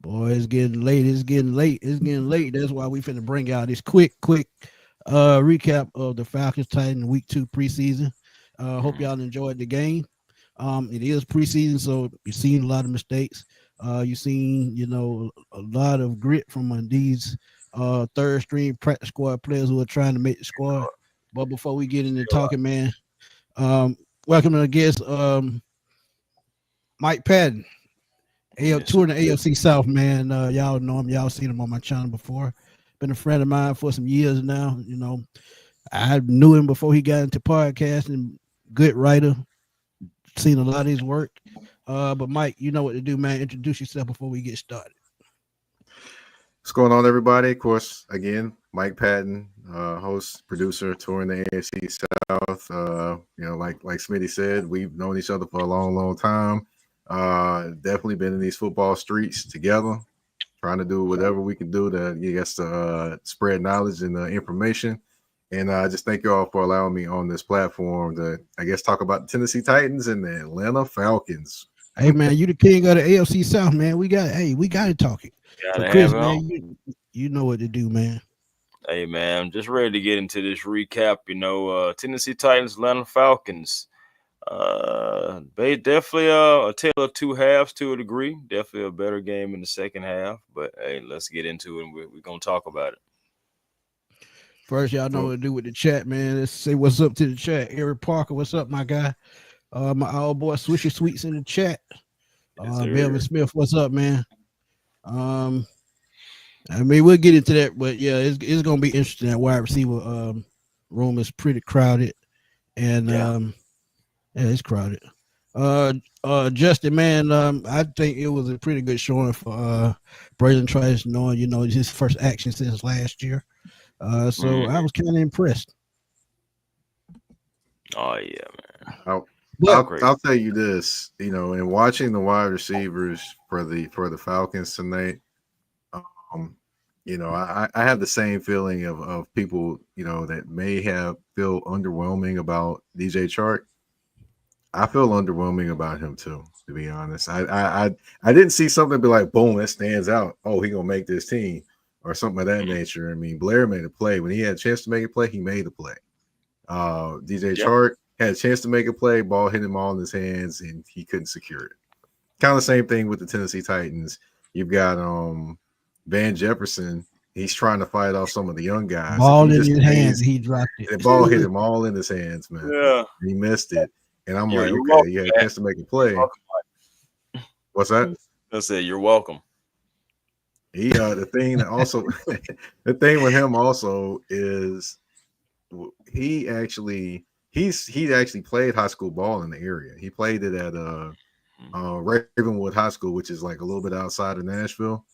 Boy, it's getting late. It's getting late. It's getting late. That's why we finna bring out this quick recap of the Falcons Titans week 2 preseason. Hope Mhm. y'all enjoyed the game. It is preseason, so you've seen a lot of mistakes. You've seen, a lot of grit from these third string practice squad players who are trying to make the squad. But before we get into talking, man, um, welcome to the guest, Mike Patton. Yes, sir. Touring the AFC South, man. Y'all know him. Y'all seen him on my channel before. Been a friend of mine for some years now. I knew him before he got into podcasting. Good writer. Seen a lot of his work. But Mike, you know what to do, man. Introduce yourself before we get started. What's going on, everybody? Of course, again, Mike Patton, host, producer, touring the AFC South. Like Smitty said, we've known each other for a long, long time. Definitely been in these football streets together, trying to do whatever we can do to, spread knowledge and information. And I just thank you all for allowing me on this platform to, talk about the Tennessee Titans and the Atlanta Falcons. Hey, man, you the king of the AFC South, man. We got to talk it. So, Gotta Chris, have it man, on. you know what to do, man. Hey, man, I'm just ready to get into this recap. Tennessee Titans, Atlanta Falcons. They definitely a tale of two halves to a degree. Definitely a better game in the second half. But hey, let's get into it, and we're gonna talk about it. First, y'all know what So, to do with the chat, man. Let's say what's up to the chat. Eric Parker, what's up, my guy? My old boy Swisher Sweets in the chat. Yes, Melvin sir. Smith, what's up, man? Um, I mean, we'll get into that, but yeah, it's gonna be interesting. That wide receiver room is pretty crowded, and Yeah. yeah, it's crowded. Justin, man, I think it was a pretty good showing for Braylon Trice, knowing it's his first action since last year. So I Mhm. was kind of impressed. Oh yeah, man. I'll, But I'll Great. I'll tell you this, in watching the wide receivers for the Falcons tonight, um, I have the same feeling of people, that may have feel underwhelming about DJ Chark. I feel underwhelming about him too, to be honest. I didn't see something be like, boom, that stands out. Oh, he gonna make this team or something of that Mhm. nature. I mean, Blair made a play when he had a chance to make a play. He made a play. DJ Yeah. Chark had a chance to make a play, ball hit him all in his hands, and he couldn't secure it. Kind of the same thing with the Tennessee Titans. You've got Van Jefferson. He's trying to fight off some of the young guys, and ball he in just his hands, stays. he dropped it. And the ball hit him all in his hands, man. Yeah. He missed it, and I'm You're like, you're okay, welcome, you had a man. chance to make a You're play. welcome. What's that? I said you're welcome. He the thing that also the thing with him also is he actually he actually played high school ball in the area. He played it at Ravenwood High School, which is like a little bit outside of Nashville.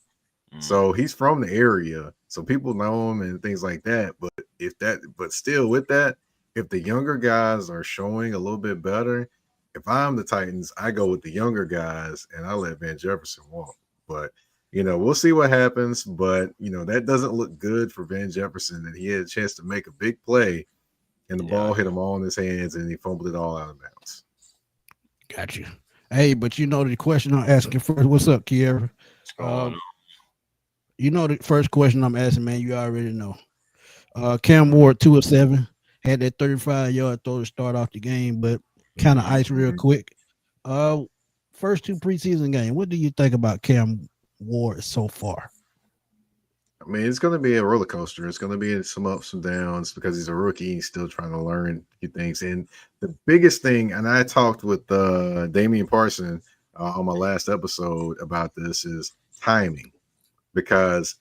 Mm. So he's from the area, so people know him and things like that. But still, with that, if the younger guys are showing a little bit better, if I'm the Titans, I go with the younger guys and I let Van Jefferson walk. But we'll see what happens. But that doesn't look good for Van Jefferson. That he had a chance to make a big play and the Yeah. ball hit him all in his hands and he fumbled it all out of bounds. Got you. Hey, but the question I'm asking first. What's up, Kiera? What's going Uh, on? the first question I'm asking, man. You already know. Cam Ward 2 of 7 had that 35-yard throw to start off the game, but kind of Mhm. ice real quick. Uh, First 2 preseason games. What do you think about Cam Ward so far? I mean, it's going to be a roller coaster. It's going to be some ups and downs because he's a rookie. He's still trying to learn a few things. And the biggest thing, and I talked with Damian Parson on my last episode about this, is timing because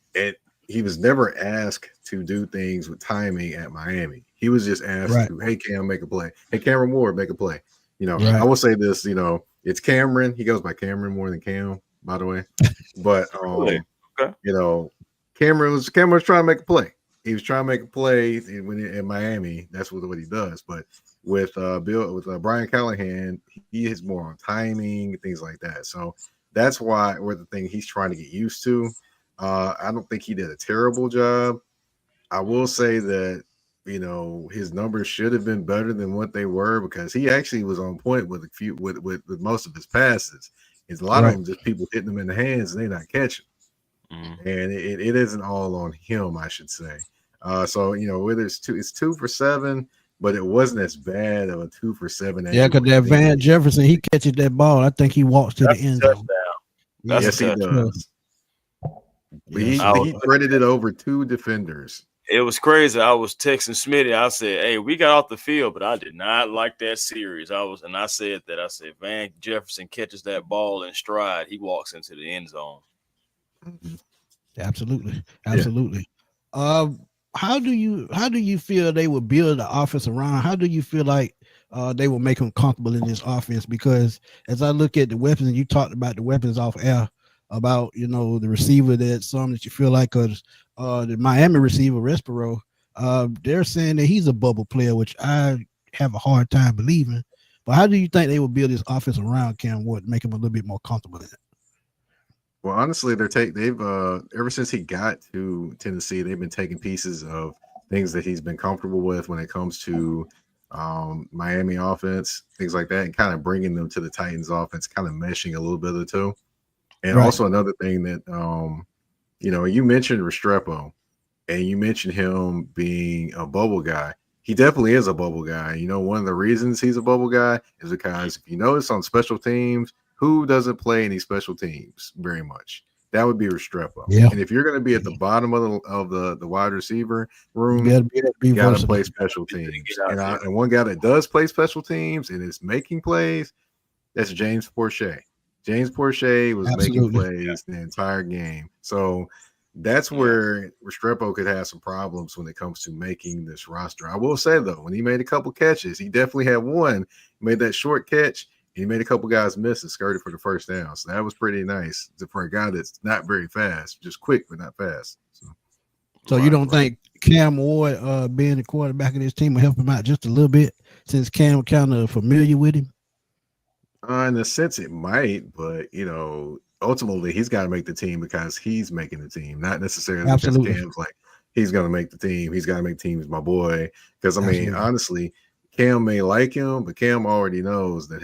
he was never asked to do things with timing at Miami. He was just asked Right, to, hey, Cam, make a play. Hey, Cameron Ward, make a play. I right. will say this, it's Cameron. He goes by Cameron more than Cam, by the way. But Really? Okay. you know, Cameron was trying to make a play. He was trying to make a play when in Miami. That's what he does. But with Brian Callahan, he is more on timing, things like that. So that's where the thing he's trying to get used to. I don't think he did a terrible job. I will say that his numbers should have been better than what they were because he actually was on point with most of his passes. It's a lot of Right. them just people hitting them in the hands and they're not catching. and it isn't all on him, I should say. So whether it's 2 for 7, but it wasn't as bad of a 2 for 7 as Yeah, you because would that think. Van Jefferson, he catches that ball. I think he walks to the end zone. That's Yes, he does. But he threaded it over 2 defenders. It was crazy. I was texting Smitty. I said, "Hey, we got off the field, but I did not like that series." I said Van Jefferson catches that ball in stride, he walks into the end zone. Absolutely. How do you feel they will build the offense around? How do you feel like they will make them comfortable in this offense? Because as I look at the weapons, and you talked about the weapons off air, about the receiver that you feel like the Miami receiver Respiro, they're saying that he's a bubble player, which I have a hard time believing. But how do you think they will build this offense around Cam Ward, make him a little bit more comfortable in it? Well, honestly, they've ever since he got to Tennessee, they've been taking pieces of things that he's been comfortable with when it comes to Miami offense, things like that, and kind of bringing them to the Titans offense, kind of meshing a little bit of the two. And also another thing that you mentioned Restrepo, and you mentioned him being a bubble guy. He definitely is a bubble guy. One of the reasons he's a bubble guy is because if you notice on special teams, who doesn't play any special teams very much? That would be Restrepo. Yeah. And if you're going to be at the bottom of the wide receiver room, you got to play special teams. And one guy that does play special teams and is making plays, that's James Proche. James Proche was making plays the entire game. So that's where Restrepo could have some problems when it comes to making this roster. I will say, though, when he made a couple catches, he definitely had one. He made that short catch. He made a couple guys miss and skirted for the first down. So that was pretty nice for a guy that's not very fast, just quick, but not fast. So you don't think Cam Ward being the quarterback of this team will help him out just a little bit, since Cam kind of familiar with him? In a sense, it might, but ultimately he's got to make the team because he's making the team, not necessarily because Cam's like he's going to make the team. He's got to make teams, my boy. Because honestly, Cam may like him, but Cam already knows that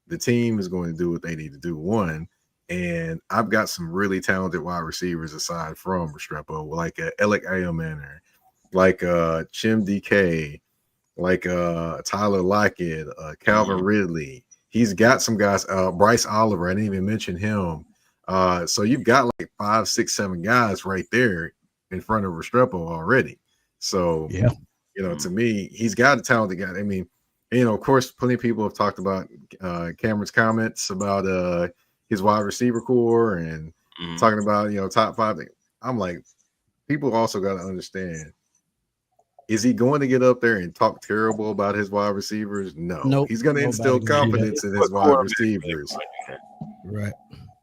the team is going to do what they need to do. One, and I've got some really talented wide receivers aside from Restrepo, like Alec Ayomanor, like Chim DK, like Tyler Lockett, Calvin Ridley. He's got some guys, Bryce Oliver. I didn't even mention him. So you've got like 5, 6, 7 guys right there in front of Restrepo already. So, to me, he's got a talented guy. I mean, of course, plenty of people have talked about Cameron's comments about his wide receiver core and talking about, top 5. I'm like, people also got to understand, is he going to get up there and talk terrible about his wide receivers? No. Nope. He's going to instill confidence in his wide receivers. Right.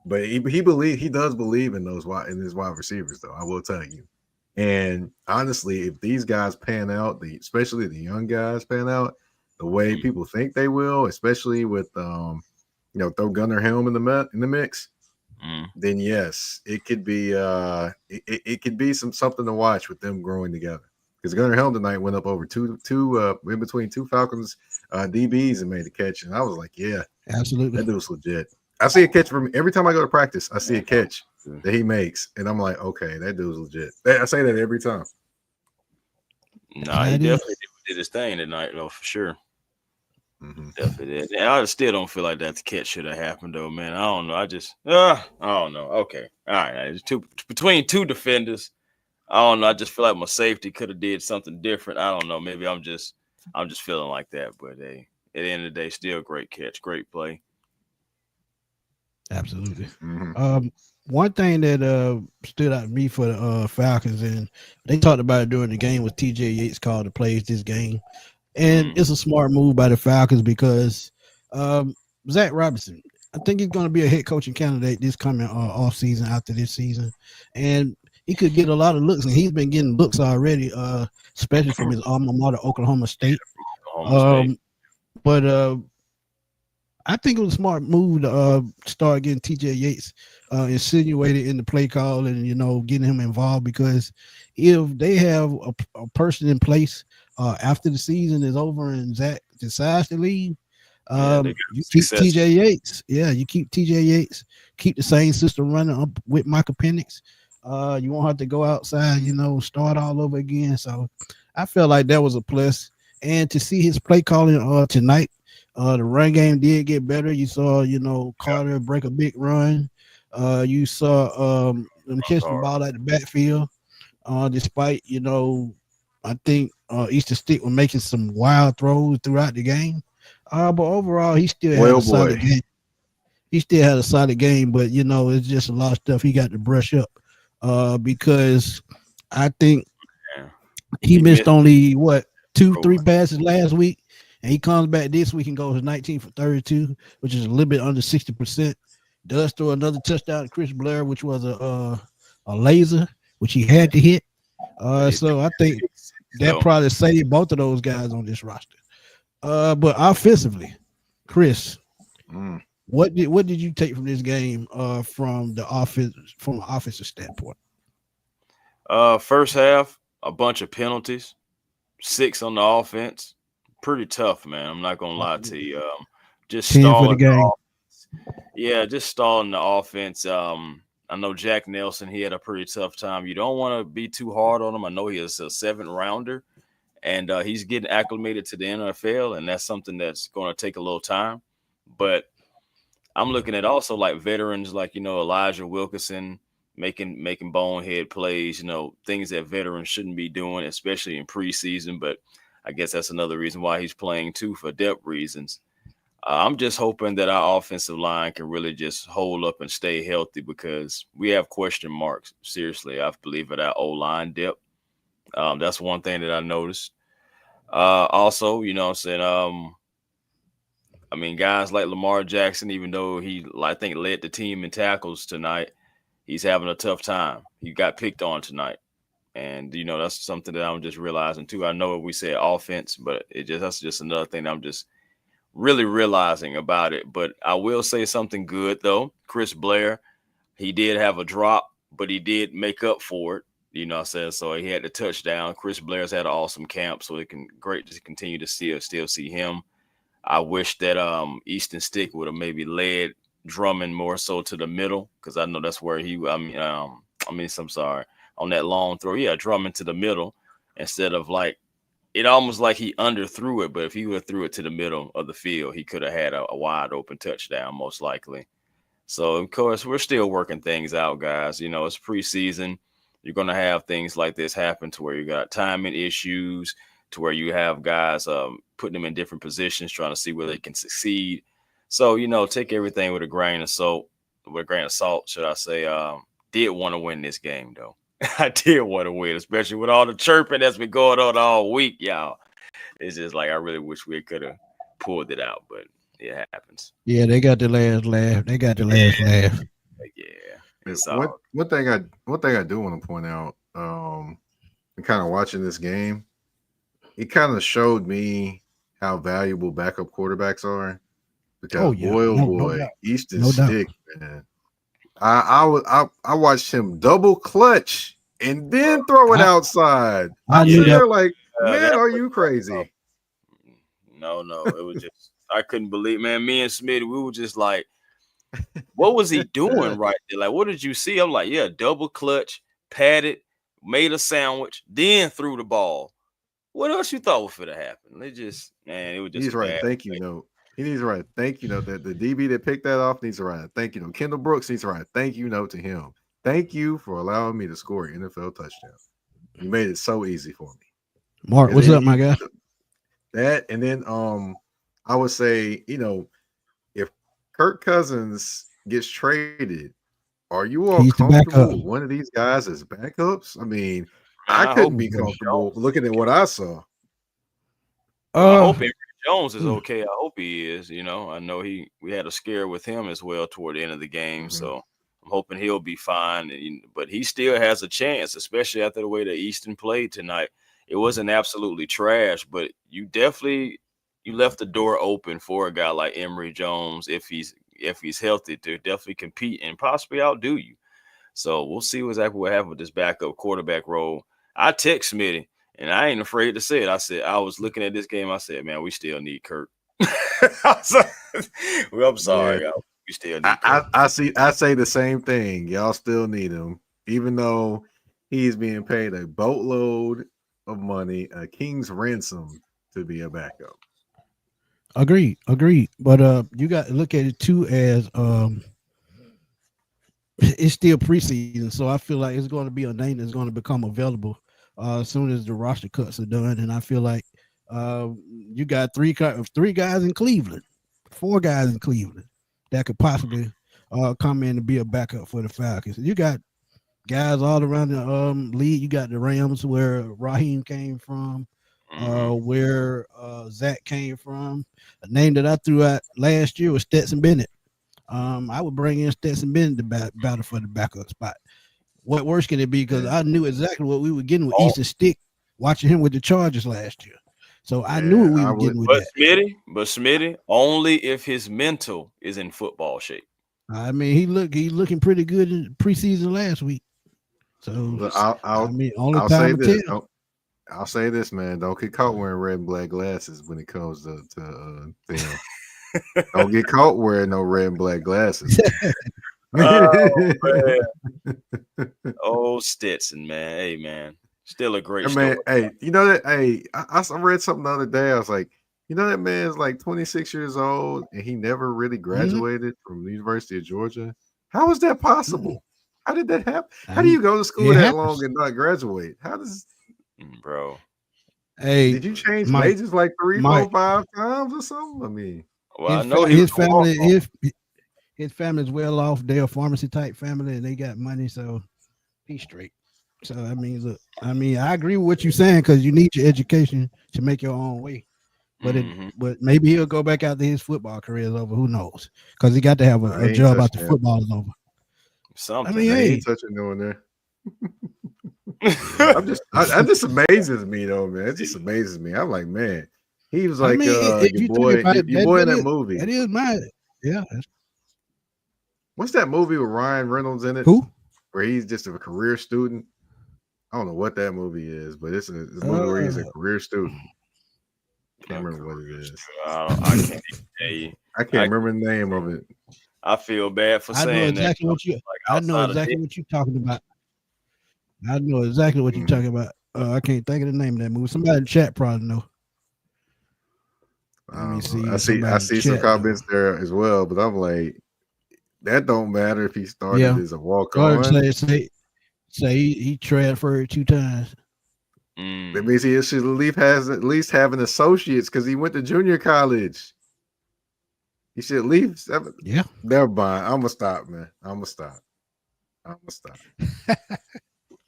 But he does believe in his wide receivers, though, I will tell you. And honestly, if these guys pan out, especially the young guys pan out the way people think they will, especially with throw Gunnar Helm in the mix, then yes, it could be it could be something to watch with them growing together. Because Gunnar Helm tonight went up over two in between 2 Falcons DBs and made a catch, and I was like, yeah, absolutely, that dude's legit. I see a catch from every time I go to practice. I see a catch that he makes, and I'm like, okay, that dude's legit. I say that every time. No, he definitely did his thing tonight, though, for sure. Definitely did. And I still don't feel like that catch should have happened, though, man. I don't know. I don't know. Okay, all right. It's between 2 defenders. I don't know. I just feel like my safety could have did something different. I don't know. Maybe I'm just feeling like that. But hey, at the end of the day, still great catch, great play. Absolutely. One thing that stood out to me for the Falcons, and they talked about it during the game, was TJ Yates called the plays this game. And it's a smart move by the Falcons because Zach Robinson, I think he's going to be a head coaching candidate this coming off season after this season. And he could get a lot of looks, and he's been getting looks already, especially from his alma mater, Oklahoma State. But I think it was a smart move to start getting TJ Yates insinuated in the play call and, getting him involved, because if they have a person in place after the season is over and Zach decides to leave, you keep TJ Yates. Yeah, you keep TJ Yates keep the same system running up with Michael Penix. You won't have to go outside, start all over again. So I felt like that was a plus. And to see his play calling tonight, the run game did get better. You saw, Carter break a big run. You saw them catch the ball at the backfield. Despite, I think Eastern Stick was making some wild throws throughout the game. But overall, he still had a solid game. He still had a solid game, but it's just a lot of stuff he got to brush up. Because I think he missed only 2-3 passes last week, and he comes back this week and goes 19 for 32, which is a little bit under 60%. Does throw another touchdown to Chris Blair, which was a laser, which he had to hit. So I think that probably saved both of those guys on this roster. But offensively, Chris, what did you take from this game from an offensive standpoint? First half, a bunch of penalties, 6 on the offense. Pretty tough, man. I'm not gonna lie to you. Just stalling the game. Yeah, just stalling the offense. I know Jack Nelson, he had a pretty tough time. You don't want to be too hard on him. I know he is a 7th rounder, and he's getting acclimated to the NFL, and that's something that's going to take a little time. But I'm looking at also like veterans like, Elijah Wilkinson making bonehead plays, things that veterans shouldn't be doing, especially in preseason. But I guess that's another reason why he's playing too, for depth reasons. I'm just hoping that our offensive line can really just hold up and stay healthy, because we have question marks. Seriously, I believe, at our O-line depth. That's one thing that I noticed. Also, I'm saying, guys like Lamar Jackson, even though he, I think, led the team in tackles tonight, he's having a tough time. He got picked on tonight. And, that's something that I'm just realizing too. I know we said offense, but that's just another thing that I'm just really realizing about it. But I will say something good, though. Chris Blair, he did have a drop, but he did make up for it. So he had the touchdown. Chris Blair's had an awesome camp, so it can great to continue to still see him. I wish that Easton Stick would have maybe led Drummond more so to the middle, because I know that's where I'm sorry, on that long throw. Yeah, Drummond to the middle instead of it almost like he underthrew it, but if he would have threw it to the middle of the field, he could have had a wide open touchdown, most likely. So, of course, we're still working things out, guys. It's preseason. You're going to have things like this happen, to where you got timing issues, to where you have guys putting them in different positions, trying to see where they can succeed. So, take everything with a grain of salt, should I say. Did want to win this game, though. I did want to win, especially with all the chirping that's been going on all week, y'all. It's just I really wish we could have pulled it out, but it happens. Yeah, they got the last laugh. Yeah. One thing I do want to point out, and kind of watching this game, it kind of showed me how valuable backup quarterbacks are. Because boy, Easton Stick, man. I watched him double clutch and then throw it outside. I'm there like, man, are you crazy? No, it was just I couldn't believe, man. Me and Smitty, we were just like, what was he doing right there? What did you see? I'm like, yeah, double clutch, patted, made a sandwich, then threw the ball. What else you thought was gonna happen? It was just he's right. Thank you, note. He needs to write thank you note. That the DB that picked that off needs to write a thank you note. Kendall Brooks needs to write a thank you note to him. Thank you for allowing me to score an NFL touchdown. You made it so easy for me. Mark, what's up, my guy? That, and then I would say, if Kirk Cousins gets traded, are you all comfortable with one of these guys as backups? I couldn't be comfortable looking at what I saw. I hope Emory Jones is okay. I hope he is. I know we had a scare with him as well toward the end of the game, so I'm hoping he'll be fine. But he still has a chance, especially after the way that Easton played tonight. It wasn't absolutely trash, but you left the door open for a guy like Emory Jones, if he's healthy, to definitely compete and possibly outdo you. So we'll see exactly what happens with this backup quarterback role. I text Smitty, and I ain't afraid to say it. I was looking at this game. I said, man, we still need Kirk. I'm sorry. Yeah. We still need I say the same thing. Y'all still need him, even though he's being paid a boatload of money, a king's ransom to be a backup. Agreed. But you got to look at it too as it's still preseason, so I feel like it's going to be a name that's going to become available as soon as the roster cuts are done. And I feel like you got three guys in Cleveland, 4 guys in Cleveland that could possibly come in to be a backup for the Falcons. You got guys all around the league. You got the Rams where Raheem came from, where Zach came from. A name that I threw out last year was Stetson Bennett. I would bring in Stetson Bennett to battle for the backup spot. What worse can it be? Because I knew exactly what we were getting with Easton Stick, watching him with the Chargers last year. So I knew what we were getting with that. But Smitty, only if his mental is in football shape. I mean, he's looking pretty good in preseason last week. So I'll say this. I'll say this, man. Don't get caught wearing red and black glasses when it comes to film. Don't get caught wearing no red and black glasses. Oh, man. Oh, Stetson, man. Hey, man. Still a great story. Man, hey, you know that? Hey, I read something the other day. I was like, you know, that man's like 26 years old and he never really graduated from the University of Georgia. How is that possible? How did that happen? How do you go to school that long and not graduate? How does, bro? Hey, did you change majors like 3, 4, 5 times or something? I mean, well, I know his family's well off. They're a pharmacy type family and they got money, so he's straight. So I mean, look, I agree with what you're saying because you need your education to make your own way. But maybe he'll go back after his football career is over. Who knows? Because he got to have a job after football is over. Something. I mean, he ain't touching no one there. I just amazes me though, man. It just amazes me. I'm like, man, he was like your boy in that movie. That is mine. Yeah. What's that movie with Ryan Reynolds in it? Who? Where he's just a career student. I don't know what that movie is, but it's a movie where he's a career student. Can't remember what it is. I can't even tell you. I can't remember the name of it. I feel bad for saying that. I know exactly what you're talking about. I know exactly what you're talking about. I can't think of the name of that movie. Somebody in the chat probably know. Let me see. I see some comments there as well, but I'm like, that don't matter if he started as a walk-on. Say he transferred 2 times. That means he should at least have an associate's because he went to junior college. He should leave. Yeah. Never mind. I'm gonna stop, man. I'm gonna stop.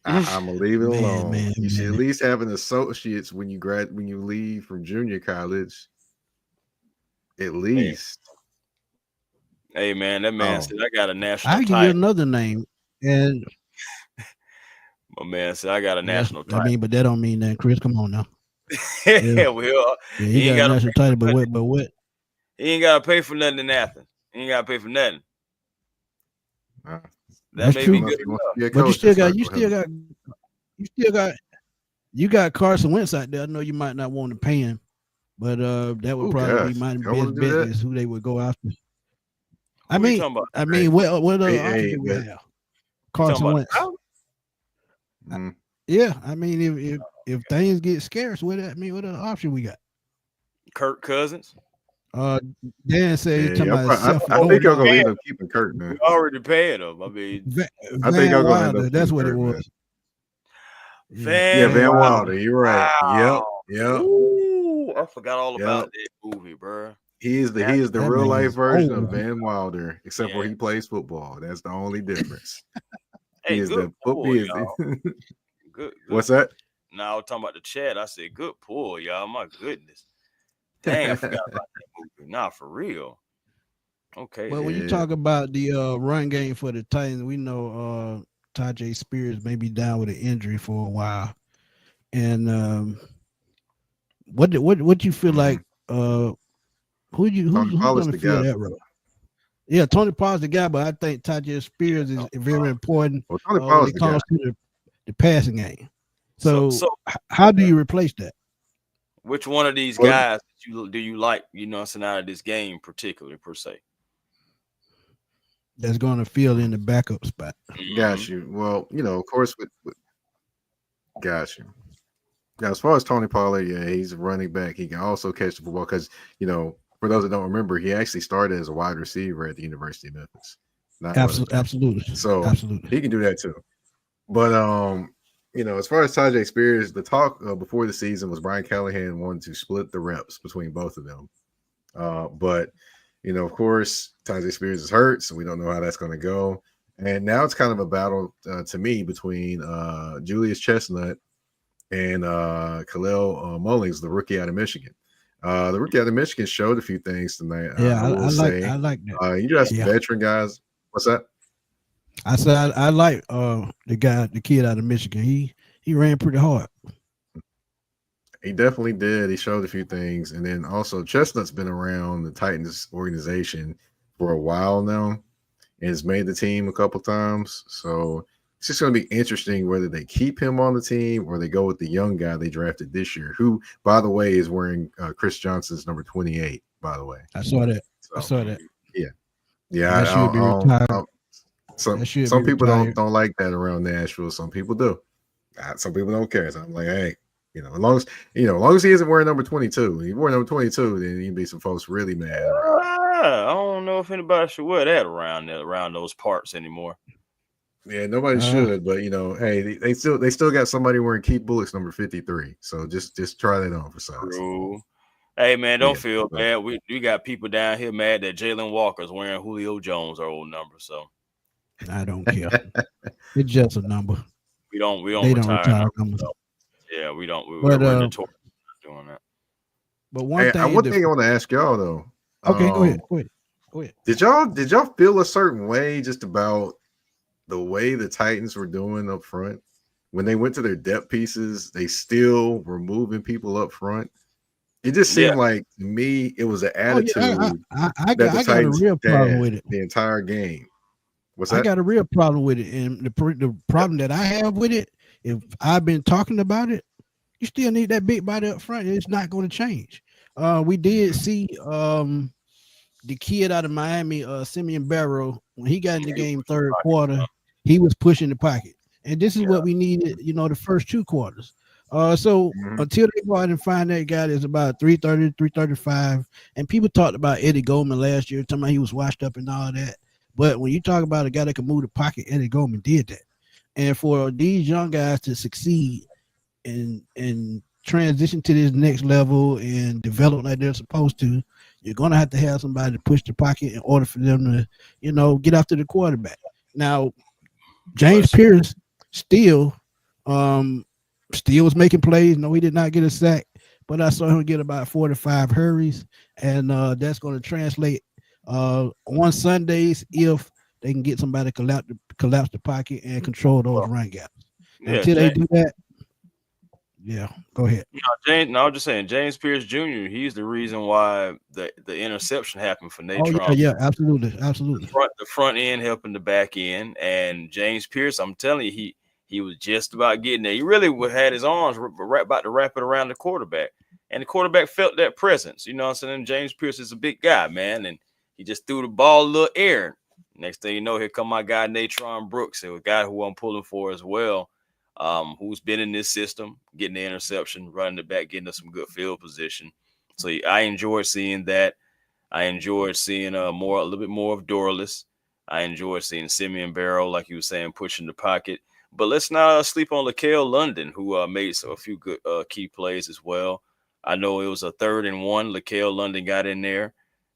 I'm gonna leave it alone. You should at least have an associate's when you leave from junior college. At least. Hey man, that man said I got a national I'll title. give you another name. And my man said I got a national title. I mean, but that don't mean that, Chris. Come on now. Well, he got a national title, but what? He ain't gotta pay for nothing in Athens. He ain't gotta pay for nothing. That may be good enough. But you got Carson Wentz out there. I know you might not want to pay him, but that would probably be my best bet is who they would go after. What other options do we have? Carson Wentz. Yeah, I mean, if things get scarce, what other option we got? Kirk Cousins. Dan said I think I'm gonna end up keeping Kirk, man. We already paid him. I mean, I think I'm gonna end up that's what Kirk, it was. Van Wilder. You're right. Wow. Yep. Ooh, I forgot all about that movie, bro. He is the real life version of Van Wilder, except for he plays football. That's the only difference. Hey, good. What's that? No, I was talking about the chat. I said, good pull, y'all. My goodness. Dang, I forgot about that movie. Nah, for real. Okay. Well, when you talk about the run game for the Titans, we know Tajay Spears may be down with an injury for a while. And what you feel like who's gonna fill that role? Yeah, Tony Pollard's the guy, but I think Tajay Spears is very important when it comes to the passing game. So how do you replace that? Which one of these guys do you like, out of this game particularly, per se? that's going to fill in the backup spot. Got you. Well, of course, got you. Now, as far as Tony Pollard, yeah, he's a running back. He can also catch the football because, for those that don't remember, he actually started as a wide receiver at the University of Memphis. Absolutely. So Absolutely. he can do that too. But, as far as Tajay Spears, the talk before the season was Brian Callahan wanted to split the reps between both of them. But, of course, Tajay Spears is hurt, so we don't know how that's going to go. And now it's kind of a battle to me between Julius Chestnut and Khalil Mullings, the rookie out of Michigan. The rookie out of Michigan showed a few things tonight. Yeah, I like that. You got some veteran guys. What's that? I said I like the kid out of Michigan. He ran pretty hard. He definitely did. He showed a few things. And then also Chestnut's been around the Titans organization for a while now and has made the team a couple times. So it's just going to be interesting whether they keep him on the team or they go with the young guy they drafted this year, who, by the way, is wearing Chris Johnson's number 28, by the way. I saw that. Yeah. That should be retired. Some people don't like that around Nashville. Some people do. Some people don't care. So I'm like, hey, as long as he isn't wearing number 22, if he wore number 22, then he'd be some folks really mad. I don't know if anybody should wear that around those parts anymore. Yeah, nobody should, but hey, they still got somebody wearing Keith Bullock's number 53. So just try that on for size. Hey man, don't feel bad. We got people down here mad that Jalen Walker's wearing Julio Jones' old number. So I don't care. It's just a number. They don't retire numbers. So, yeah, we don't. We're doing that. But one thing I want to ask y'all though. Okay, go ahead. Did y'all feel a certain way just about the way the Titans were doing up front? When they went to their depth pieces, they still were moving people up front. It just seemed like, to me, it was an attitude I got a real problem with it the entire game. I got a real problem with it, and the problem that I have with it, if I've been talking about it, you still need that big body up front. It's not going to change. We did see the kid out of Miami, Simeon Barrow, when he got in the game third quarter, he was pushing the pocket. And this is what we needed, the first two quarters. So until they go out and find that guy that's about 330, 335, and people talked about Eddie Goldman last year, talking about he was washed up and all that. But when you talk about a guy that can move the pocket, Eddie Goldman did that. And for these young guys to succeed and transition to this next level and develop like they're supposed to, you're going to have somebody to push the pocket in order for them to, get after the quarterback. Now, James Pierce still was making plays. No, he did not get a sack, but I saw him get about 4 to 5 hurries, and that's going to translate on Sundays if they can get somebody to collapse the pocket and control those run gaps. Until they do that, go ahead. I was just saying, James Pierce Jr., he's the reason why the interception happened for Natron. Yeah, absolutely. The front end helping the back end, and James Pierce, I'm telling you, he was just about getting there. He really had his arms right about to wrap it around the quarterback, and the quarterback felt that presence. You know what I'm saying? James Pierce is a big guy, man, and he just threw the ball a little air. Next thing you know, here come my guy Natron Brooks, a guy who I'm pulling for as well. Who's been in this system, getting the interception, running the back, getting us some good field position. So I enjoyed seeing that. I enjoyed seeing a little bit more of Dorless. I enjoyed seeing Simeon Barrow, like you were saying, pushing the pocket. But let's not sleep on LaKale London, who made a few good key plays as well. I know it was a 3rd and 1. LaKale London got in there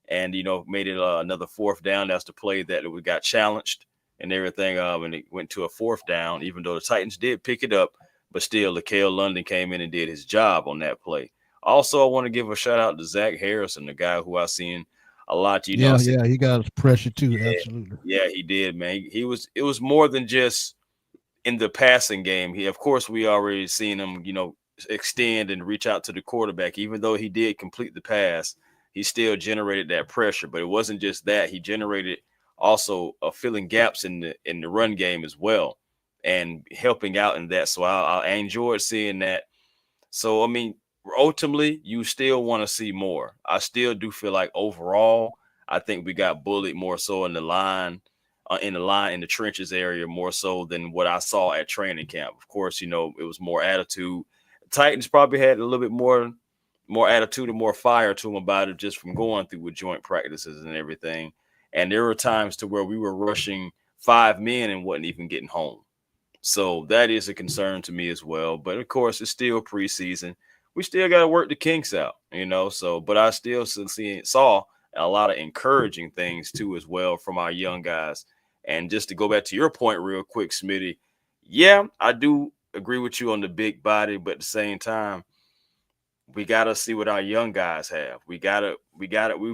and, made it another 4th down. That's the play that we got challenged and everything, and it went to a 4th down, even though the Titans did pick it up, but still, LaKale London came in and did his job on that play. Also, I want to give a shout-out to Zach Harrison, the guy who I've seen a lot. He got his pressure too, absolutely. Yeah, he did, man. It was more than just in the passing game. Of course, we already seen him, extend and reach out to the quarterback. Even though he did complete the pass, he still generated that pressure, but it wasn't just that. He generated also filling gaps in the run game as well and helping out in that. So I enjoyed seeing that. So, I mean, ultimately, you still want to see more. I still do feel like overall, I think we got bullied more so in the line. in the trenches area more so than what I saw at training camp. Of course, it was more attitude. Titans probably had a little bit more attitude and more fire to them about it just from going through with joint practices and everything. And there were times to where we were rushing 5 men and wasn't even getting home. So that is a concern to me as well. But of course, it's still preseason. We still got to work the kinks out, So, but I still saw a lot of encouraging things too as well from our young guys. And just to go back to your point real quick, Smitty, yeah, I do agree with you on the big body, but at the same time, we got to see what our young guys have. We've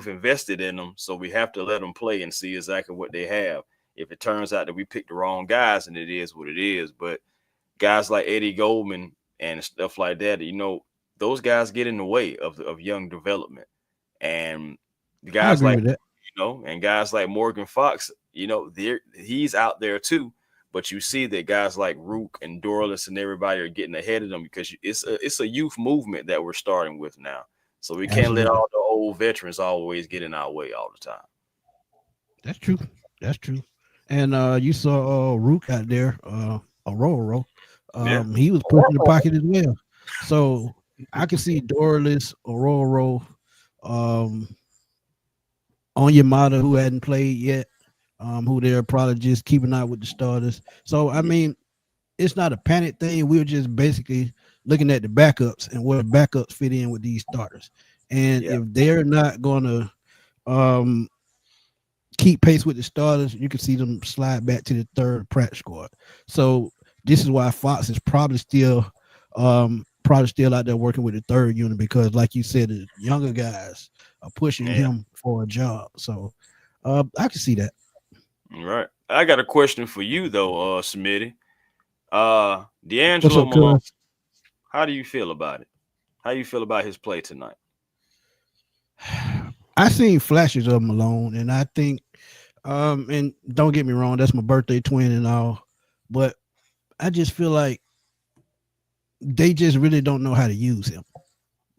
invested in them, so we have to let them play and see exactly what they have. If it turns out that we picked the wrong guys, and it is what it is, but guys like Eddie Goldman and stuff like that, those guys get in the way of young development. And I guys agree like, with that. and guys like Morgan Fox, he's out there too. But you see that guys like Rook and Dorless and everybody are getting ahead of them because it's a youth movement that we're starting with now. So we can't let all the old veterans always get in our way all the time. That's true. That's true. And you saw Rook out there, Aurora. He was pushing the pocket as well. So I can see Dorless, Aurora, Onyemata, who hadn't played yet. Who they're probably just keeping out with the starters. So, I mean, it's not a panic thing. We're just basically looking at the backups and where the backups fit in with these starters. And if they're not going to keep pace with the starters, you can see them slide back to the third practice squad. So this is why Fox is probably still out there working with the third unit because, like you said, the younger guys are pushing him for a job. So I can see that. All right. I got a question for you though, Smitty. D'Angelo Malone, how do you feel about it? How do you feel about his play tonight? I seen flashes of Malone, and I think, and don't get me wrong, that's my birthday twin and all, but I just feel like they just really don't know how to use him.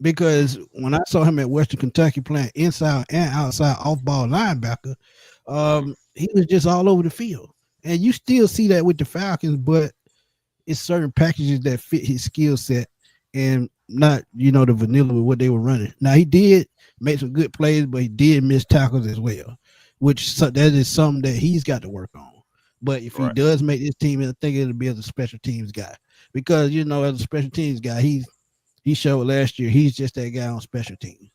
Because when I saw him at Western Kentucky playing inside and outside off-ball linebacker, he was just all over the field. And you still see that with the Falcons, but it's certain packages that fit his skill set and not, the vanilla with what they were running. Now, he did make some good plays, but he did miss tackles as well, that is something that he's got to work on. But if he does make this team, I think it'll be as a special teams guy. Because, as a special teams guy, he showed last year he's just that guy on special teams.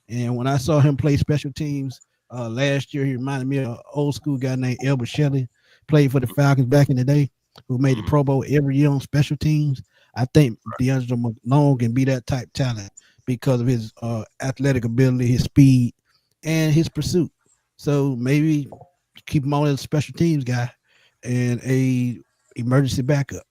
And when I saw him play special teams last year, he reminded me of an old school guy named Elbert Shelley, played for the Falcons back in the day, who made the Pro Bowl every year on special teams. I think D'Angelo Malone can be that type talent because of his athletic ability, his speed, and his pursuit. So maybe keep him on as a special teams guy and a emergency backup.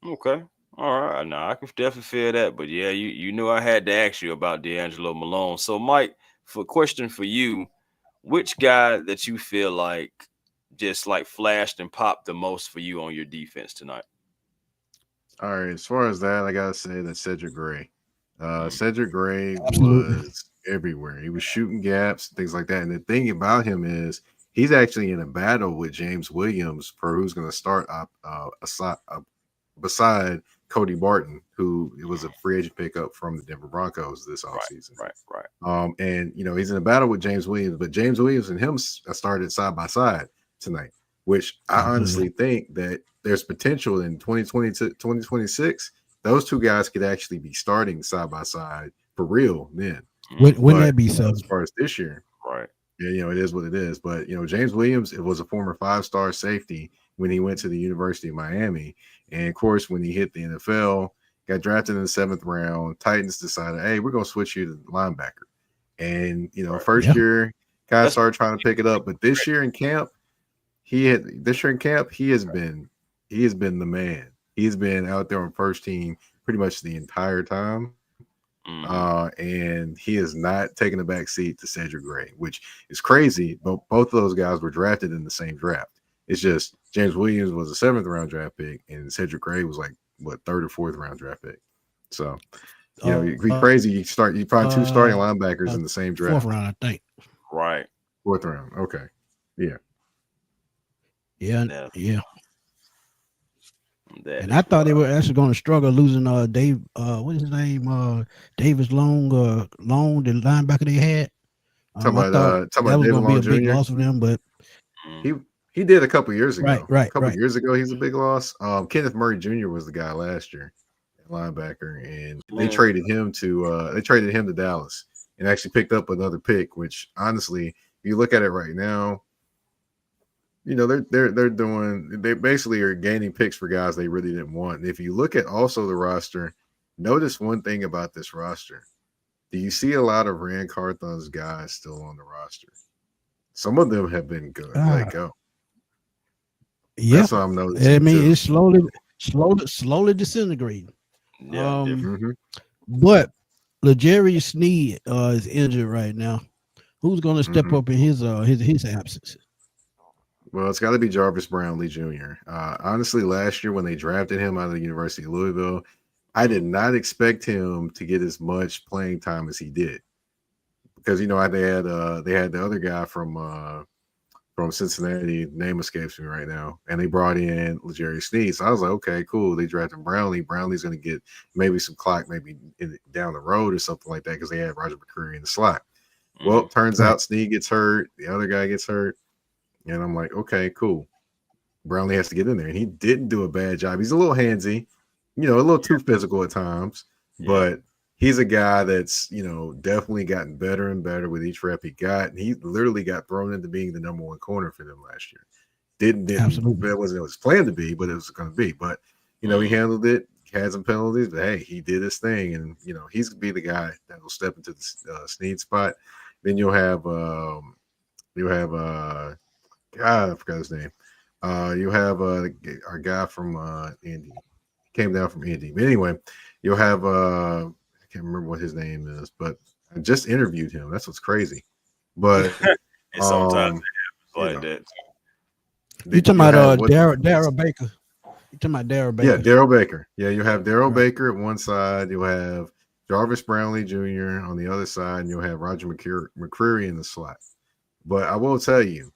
Okay. All right. Now I can definitely feel that. But yeah, you knew I had to ask you about D'Angelo Malone. So Mike, for a question for you, which guy that you feel like just like flashed and popped the most for you on your defense tonight? All right, as far as that, I gotta say that Cedric Gray. Cedric Gray was everywhere. He was shooting gaps, things like that. And the thing about him is he's actually in a battle with James Williams for who's going to start beside Cody Barton, who was a free agent pickup from the Denver Broncos this offseason. Right. And he's in a battle with James Williams, but James Williams and him started side by side tonight, which I honestly think that there's potential in 2020 to 2026. Those two guys could actually be starting side by side for real then. Wouldn't that be so? As far as this year, right? Yeah, it is what it is. But James Williams, it was a former 5-star safety when he went to the University of Miami, and of course, when he hit the NFL, got drafted in the 7th round. Titans decided, hey, we're gonna switch you to linebacker. And first year, guys started trying to pick it up, but this year in camp, he has been the man. He's been out there on first team pretty much the entire time. And he has not taken a back seat to Cedric Gray, which is crazy. But both of those guys were drafted in the same draft. It's just James Williams was a 7th round draft pick, and Cedric Gray was like 3rd or 4th round draft pick. So it'd be crazy. You probably 2 starting linebackers in the same draft. 4th round, I think. Right. 4th round. Okay. Yeah. Yeah, That, yeah. that And I is thought they wild. were actually going to struggle losing Dave. What is his name? Davis Long, the linebacker they had. I thought Talking that about was David going to be Long a big Jr. loss for them, but He Mm. he did a couple years right, ago. A right, couple right. years ago, he's a big loss. Kenneth Murray Jr. was the guy last year, linebacker, and Mm. they traded him to Dallas and actually picked up another pick. Which honestly, if you look at it right now, they basically are gaining picks for guys they really didn't want. And if you look at also the roster, notice one thing about this roster. Do you see a lot of Rand Carthon's guys still on the roster? Some of them have been good, let Ah, go. yeah. That's what I'm I noticing mean, too. it's slowly disintegrating. Yeah, Um, different. hmm but L'Jarius Sneed is injured right now. Who's going to step hmm up in his absence? Well, it's got to be Jarvis Brownlee Jr. Honestly, last year when they drafted him out of the University of Louisville, I did not expect him to get as much playing time as he did because they had the other guy from Cincinnati. Name escapes me right now, and they brought in L'Jarius Sneed. So I was like, okay, cool. They drafted Brownlee. Brownlee's going to get maybe some clock, maybe down the road or something like that because they had Roger McCreary in the slot. Well, Mm. turns Right. out Sneed gets hurt. The other guy gets hurt. And I'm like, okay, cool. Brownlee has to get in there. And he didn't do a bad job. He's a little handsy, a little too physical at times, Yeah. but he's a guy that's, definitely gotten better and better with each rep he got. And he literally got thrown into being the number one corner for them last year. Didn't Absolutely. that wasn't his plan to be, but it was going to be. But, he Mm. handled it, had some penalties, but hey, he did his thing. And, he's going to be the guy that will step into the Snead spot. Then you'll have God, I forgot his name. You have our guy from Indy. He came down from Indy. But anyway, you'll have I can't remember what his name is, but I just interviewed him. That's what's crazy. But And sometimes um, it's you like know, that. You talking you'll about have what Daryl Baker? You talking about Daryl yeah, Baker? Daryl Baker. Yeah, you have Daryl Right. Baker at one side, you'll have Jarvis Brownlee Jr. on the other side, and you'll have Roger McCreary in the slot. But I will tell you,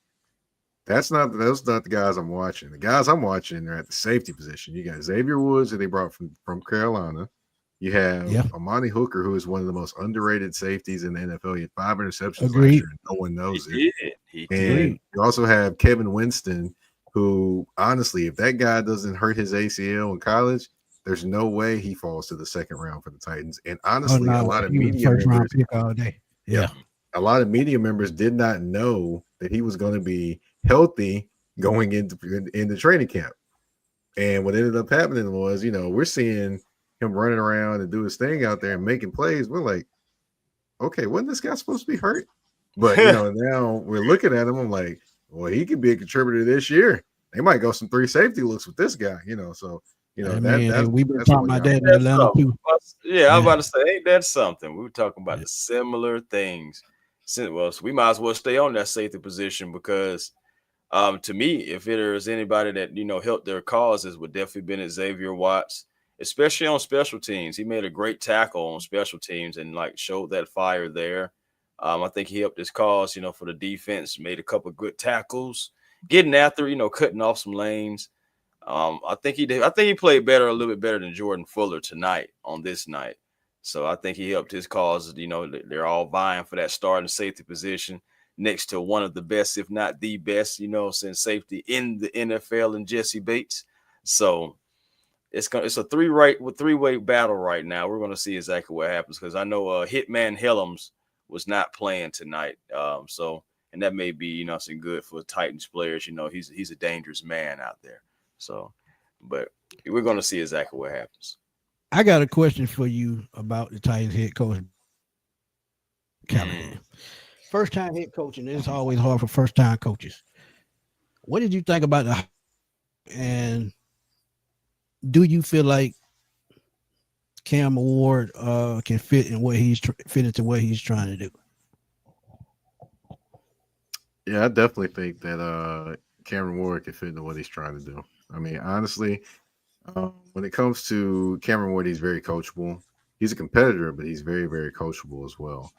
those not the guys I'm watching. The guys I'm watching are at the safety position. You got Xavier Woods that they brought from Carolina. You have Yeah. Amani Hooker, who is one of the most underrated safeties in the NFL. He had 5 interceptions last Agreed. year, and no one He knows it. did. He did. And Agreed. you also have Kevin Winston, who honestly, if that guy doesn't hurt his ACL in college, there's no way he falls to the second round for the Titans. And Oh honestly, a no, lot of he was a media first round members pick all day. Yep. Yeah. A lot of media members did not know that he was going to be healthy going into training camp. And what ended up happening was, we're seeing him running around and do his thing out there and making plays. We're like, okay, wasn't this guy supposed to be hurt? But now we're looking at him. I'm like, well, he could be a contributor this year. They might go some 3 safety looks with this guy, so I that mean, that's and we've been that's talking one about guy I'm that in watching. That's Atlanta something. too. Yeah, I was Yeah. about to say, ain't that something? We were talking about Yeah. the similar things. Well, so we might as well stay on that safety position because to me, if there's anybody that helped their causes, would definitely been Xavier Watts, especially on special teams. He made a great tackle on special teams and showed that fire there. I think he helped his cause, for the defense. Made a couple of good tackles, getting after, cutting off some lanes. I think he did. I think he played better, a little bit better than Jordan Fuller tonight on this night. So I think he helped his cause. They're all vying for that starting safety position next to one of the best, if not the best, since safety in the NFL and Jesse Bates. So it's a three-way battle right now. We're gonna see exactly what happens because I know Hitman Helms was not playing tonight. And that may be some good for Titans players. He's a dangerous man out there. So, but we're gonna see exactly what happens. I got a question for you about the Titans head coach Mm. Callahan. First time head coaching is always hard for first time coaches. What did you think about the and do you feel like Cam Award can fit in what fit into what he's trying to do? Yeah, I definitely think that Cameron Ward can fit into what he's trying to do. I mean, honestly, when it comes to Cameron Ward, he's very coachable. He's a competitor, but he's very, very coachable as well.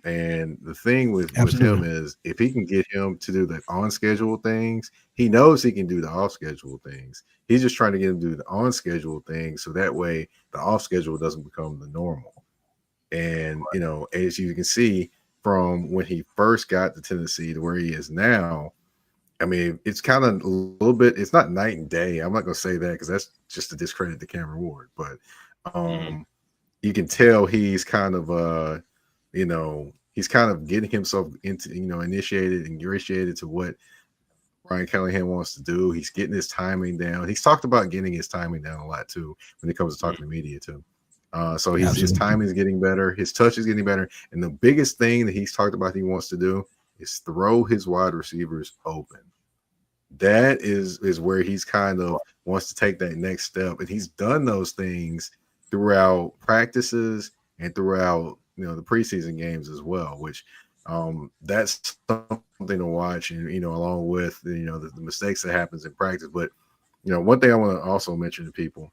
And the thing with him Absolutely. is if he can get him to do the on schedule things, he knows he can do the off schedule things. He's just trying to get him to do the on schedule things so that way the off schedule doesn't become the normal. And you know, as you can see from when he first got to Tennessee to where he is now, I mean, it's kind of a little bit, it's not night and day. I'm not gonna say that because that's just to discredit the Cameron Ward, but you can tell he's kind of you know, he's kind of getting himself into, you know, ingratiated to what Ryan Callahan wants to do. He's getting his timing down. He's talked about getting his timing down a lot too when it comes to talking to media too. So his timing is getting better. His touch is getting better. And the biggest thing that he's talked about he wants to do is throw his wide receivers open. That is where he's kind of wants to take that next step. And he's done those things throughout practices and throughout, you know, the preseason games as well, which that's something to watch. And, you know, along with, you know, the mistakes that happens in practice. But, you know, one thing I want to also mention to people,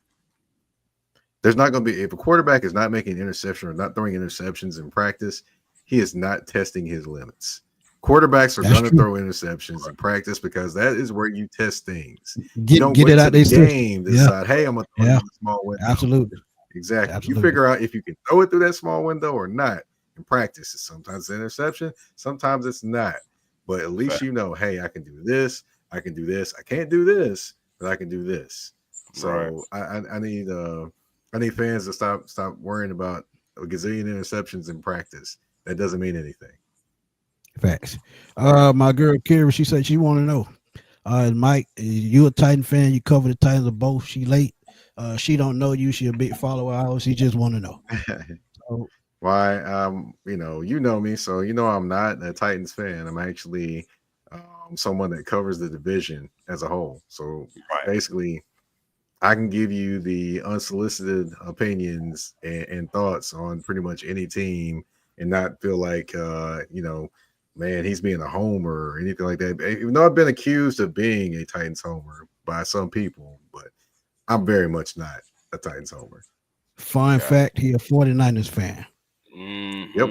there's not going to be, if a quarterback is not making an interception or not throwing interceptions in practice, he is not testing his limits. Quarterbacks are going to throw interceptions in practice because that is where you test things. You don't get wait it out to the game to decide, hey, I'm going to throw it in a small window. Absolutely. Exactly. Absolutely. You figure out if you can throw it through that small window or not in practice. Sometimes it's an interception, sometimes it's not. But at least you know, hey, I can do this, I can do this. I can't do this, but I can do this. So I need fans to stop worrying about a gazillion interceptions in practice. That doesn't mean anything. Facts. My girl Kira, she said she want to know. Mike, you a Titan fan? You cover the Titans of both. She late. She don't know you. She a big follower of ours. She just want to know. So, why? You know me, so you know I'm not a Titans fan. I'm actually someone that covers the division as a whole. So basically, I can give you the unsolicited opinions and thoughts on pretty much any team and not feel like you know, man, he's being a homer or anything like that. Even though I've been accused of being a Titans homer by some people, but I'm very much not a Titans homer. Fun fact, he a 49ers fan. Yep.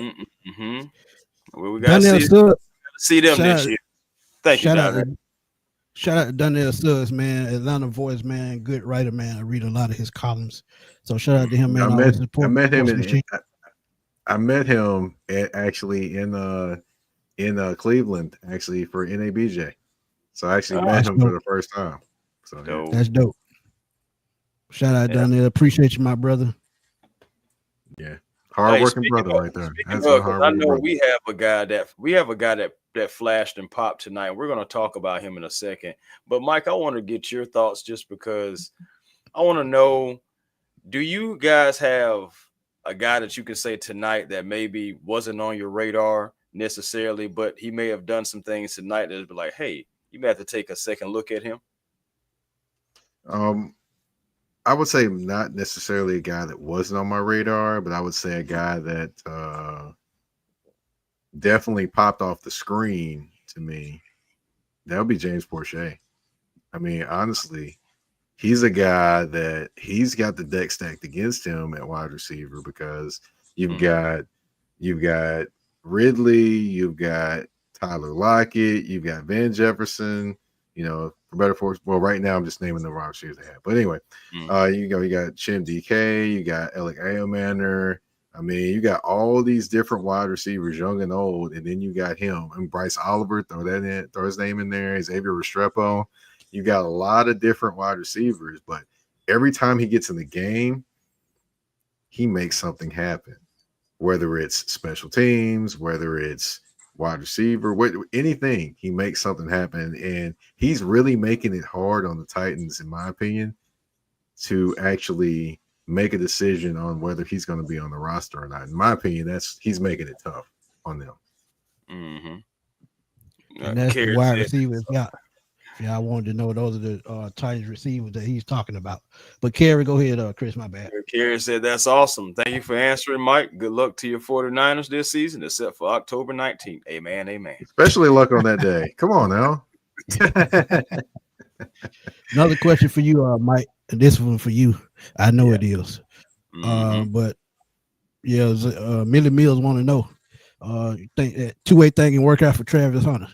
Well, we got to see them next year. Thank you, Don. Shout out to Donnell Suggs, man, Atlanta voice, man, good writer, man. I read a lot of his columns. So shout out to him, man. I met him actually in Cleveland, actually for NABJ. So I actually met him for the first time. So that's dope. Shout out Donnell. Appreciate you, my brother. Yeah. Hard-working brother right there. That's I know brother. we have a guy that flashed and popped tonight. We're going to talk about him in a second. But Mike, I want to get your thoughts just because I want to know, do you guys have a guy that you can say tonight that maybe wasn't on your radar necessarily, but he may have done some things tonight that'd be like, hey, you may have to take a second look at him? I would say not necessarily a guy that wasn't on my radar, but I would say a guy that definitely popped off the screen to me. That would be James Prochet. I mean, honestly, he's a guy that he's got the deck stacked against him at wide receiver because you've got Ridley, you've got Tyler Lockett, you've got Van Jefferson. You know, for better for well, right now I'm just naming the wide receivers they have. But anyway, you got Chim DK, you got Alec Ayomanor. I mean, you got all these different wide receivers, young and old, and then you got him and Bryce Oliver. Throw his name in there. Xavier Restrepo. You got a lot of different wide receivers, but every time he gets in the game, he makes something happen. Whether it's special teams, whether it's wide receiver, anything, he makes something happen, and he's really making it hard on the Titans, in my opinion, to actually make a decision on whether he's going to be on the roster or not. In my opinion, he's making it tough on them. And that's the wide receivers. Yeah, I wanted to know those are the Titans receivers that he's talking about. But Kerry, go ahead, Chris, my bad. Kerry said, that's awesome. Thank you for answering, Mike. Good luck to your 49ers this season, except for October 19th. Amen, amen. Especially luck on that day. Come on now. Another question for you, Mike, and this one for you. I know it is. But yeah, Millie Mills want to know, You think that two-way thing can work out for Travis Hunter?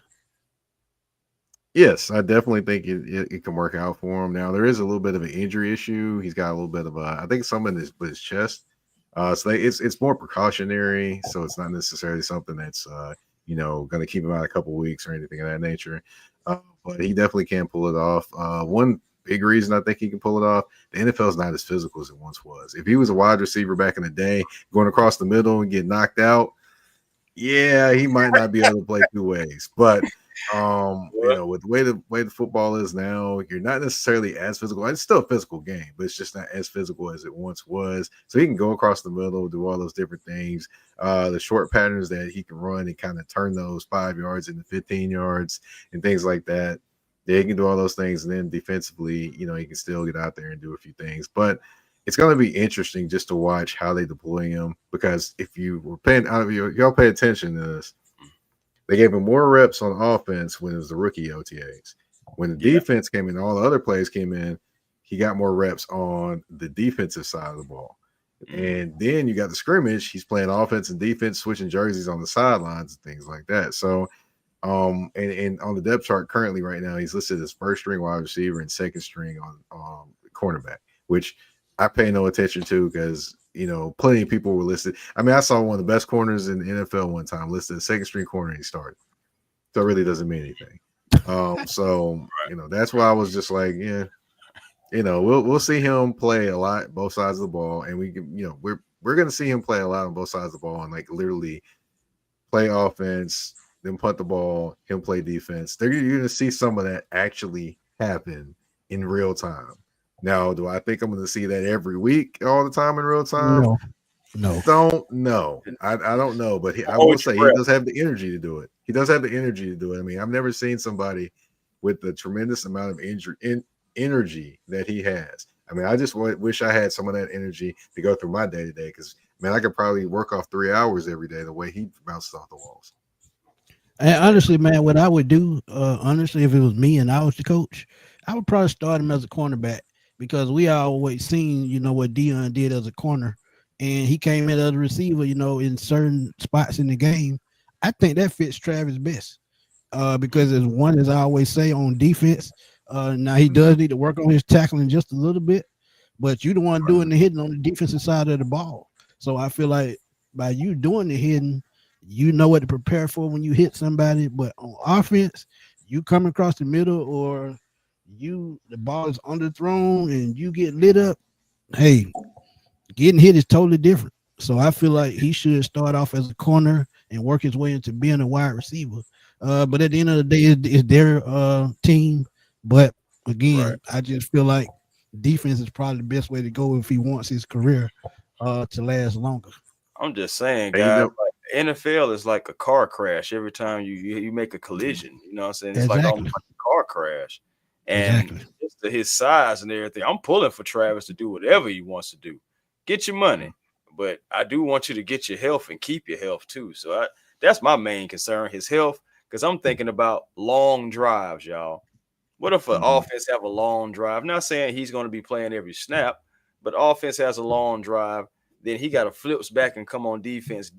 Yes, I definitely think it can work out for him. Now there is a little bit of an injury issue. He's got a little bit of I think some in his chest. So it's more precautionary. So it's not necessarily something that's going to keep him out a couple weeks or anything of that nature. But he definitely can pull it off. One big reason I think he can pull it off: the NFL is not as physical as it once was. If he was a wide receiver back in the day, going across the middle and get knocked out, yeah, he might not be able to play two ways. But with the way the football is now, you're not necessarily as physical. It's still a physical game, but it's just not as physical as it once was. So he can go across the middle, do all those different things. The short patterns that he can run and kind of turn those 5 yards into 15 yards and things like that. Yeah, he can do all those things, and then defensively, he can still get out there and do a few things. But it's going to be interesting just to watch how they deploy him, because if you were paying out of y'all pay attention to this. They gave him more reps on offense when it was the rookie OTAs. When the defense came in, all the other plays came in, he got more reps on the defensive side of the ball. And then you got the scrimmage. He's playing offense and defense, switching jerseys on the sidelines and things like that. So, and on the depth chart currently right now, he's listed as first string wide receiver and second string on cornerback, which I pay no attention to because plenty of people were listed. I mean, I saw one of the best corners in the NFL one time listed as second string corner and he started. So it really doesn't mean anything. That's why I was just like, we'll see him play a lot both sides of the ball, and we can, we're gonna see him play a lot on both sides of the ball and like literally play offense, then punt the ball, him play defense. You're gonna see some of that actually happen in real time. Now, do I think I'm going to see that every week, all the time in real time? No. Don't know. I don't know, but I will say he does have the energy to do it. He does have the energy to do it. I mean, I've never seen somebody with the tremendous amount of energy that he has. I mean, I just wish I had some of that energy to go through my day-to-day, because, man, I could probably work off 3 hours every day the way he bounces off the walls. And honestly, man, what I would do, if it was me and I was the coach, I would probably start him as a cornerback. Because we always seen, what Dion did as a corner, and he came in as a receiver, in certain spots in the game. I think that fits Travis best. Because as I always say, on defense, now he does need to work on his tackling just a little bit, but you the one doing the hitting on the defensive side of the ball. So I feel like by you doing the hitting, you know what to prepare for when you hit somebody. But on offense, you come across the middle, or the ball is underthrown and you get lit up, hey, getting hit is totally different. So I feel like he should start off as a corner and work his way into being a wide receiver. But at the end of the day, it's their team. But again, I just feel like defense is probably the best way to go if he wants his career to last longer. I'm just saying, guys, NFL is like a car crash. Every time you make a collision, you know what I'm saying? It's like almost like a car crash. And just to his size and everything, I'm pulling for Travis to do whatever he wants to do. Get your money, but I do want you to get your health and keep your health too. So that's my main concern, his health, because I'm thinking about long drives, y'all. What if an offense have a long drive? I'm not saying he's going to be playing every snap, but offense has a long drive. Then he got to flips back and come on defense.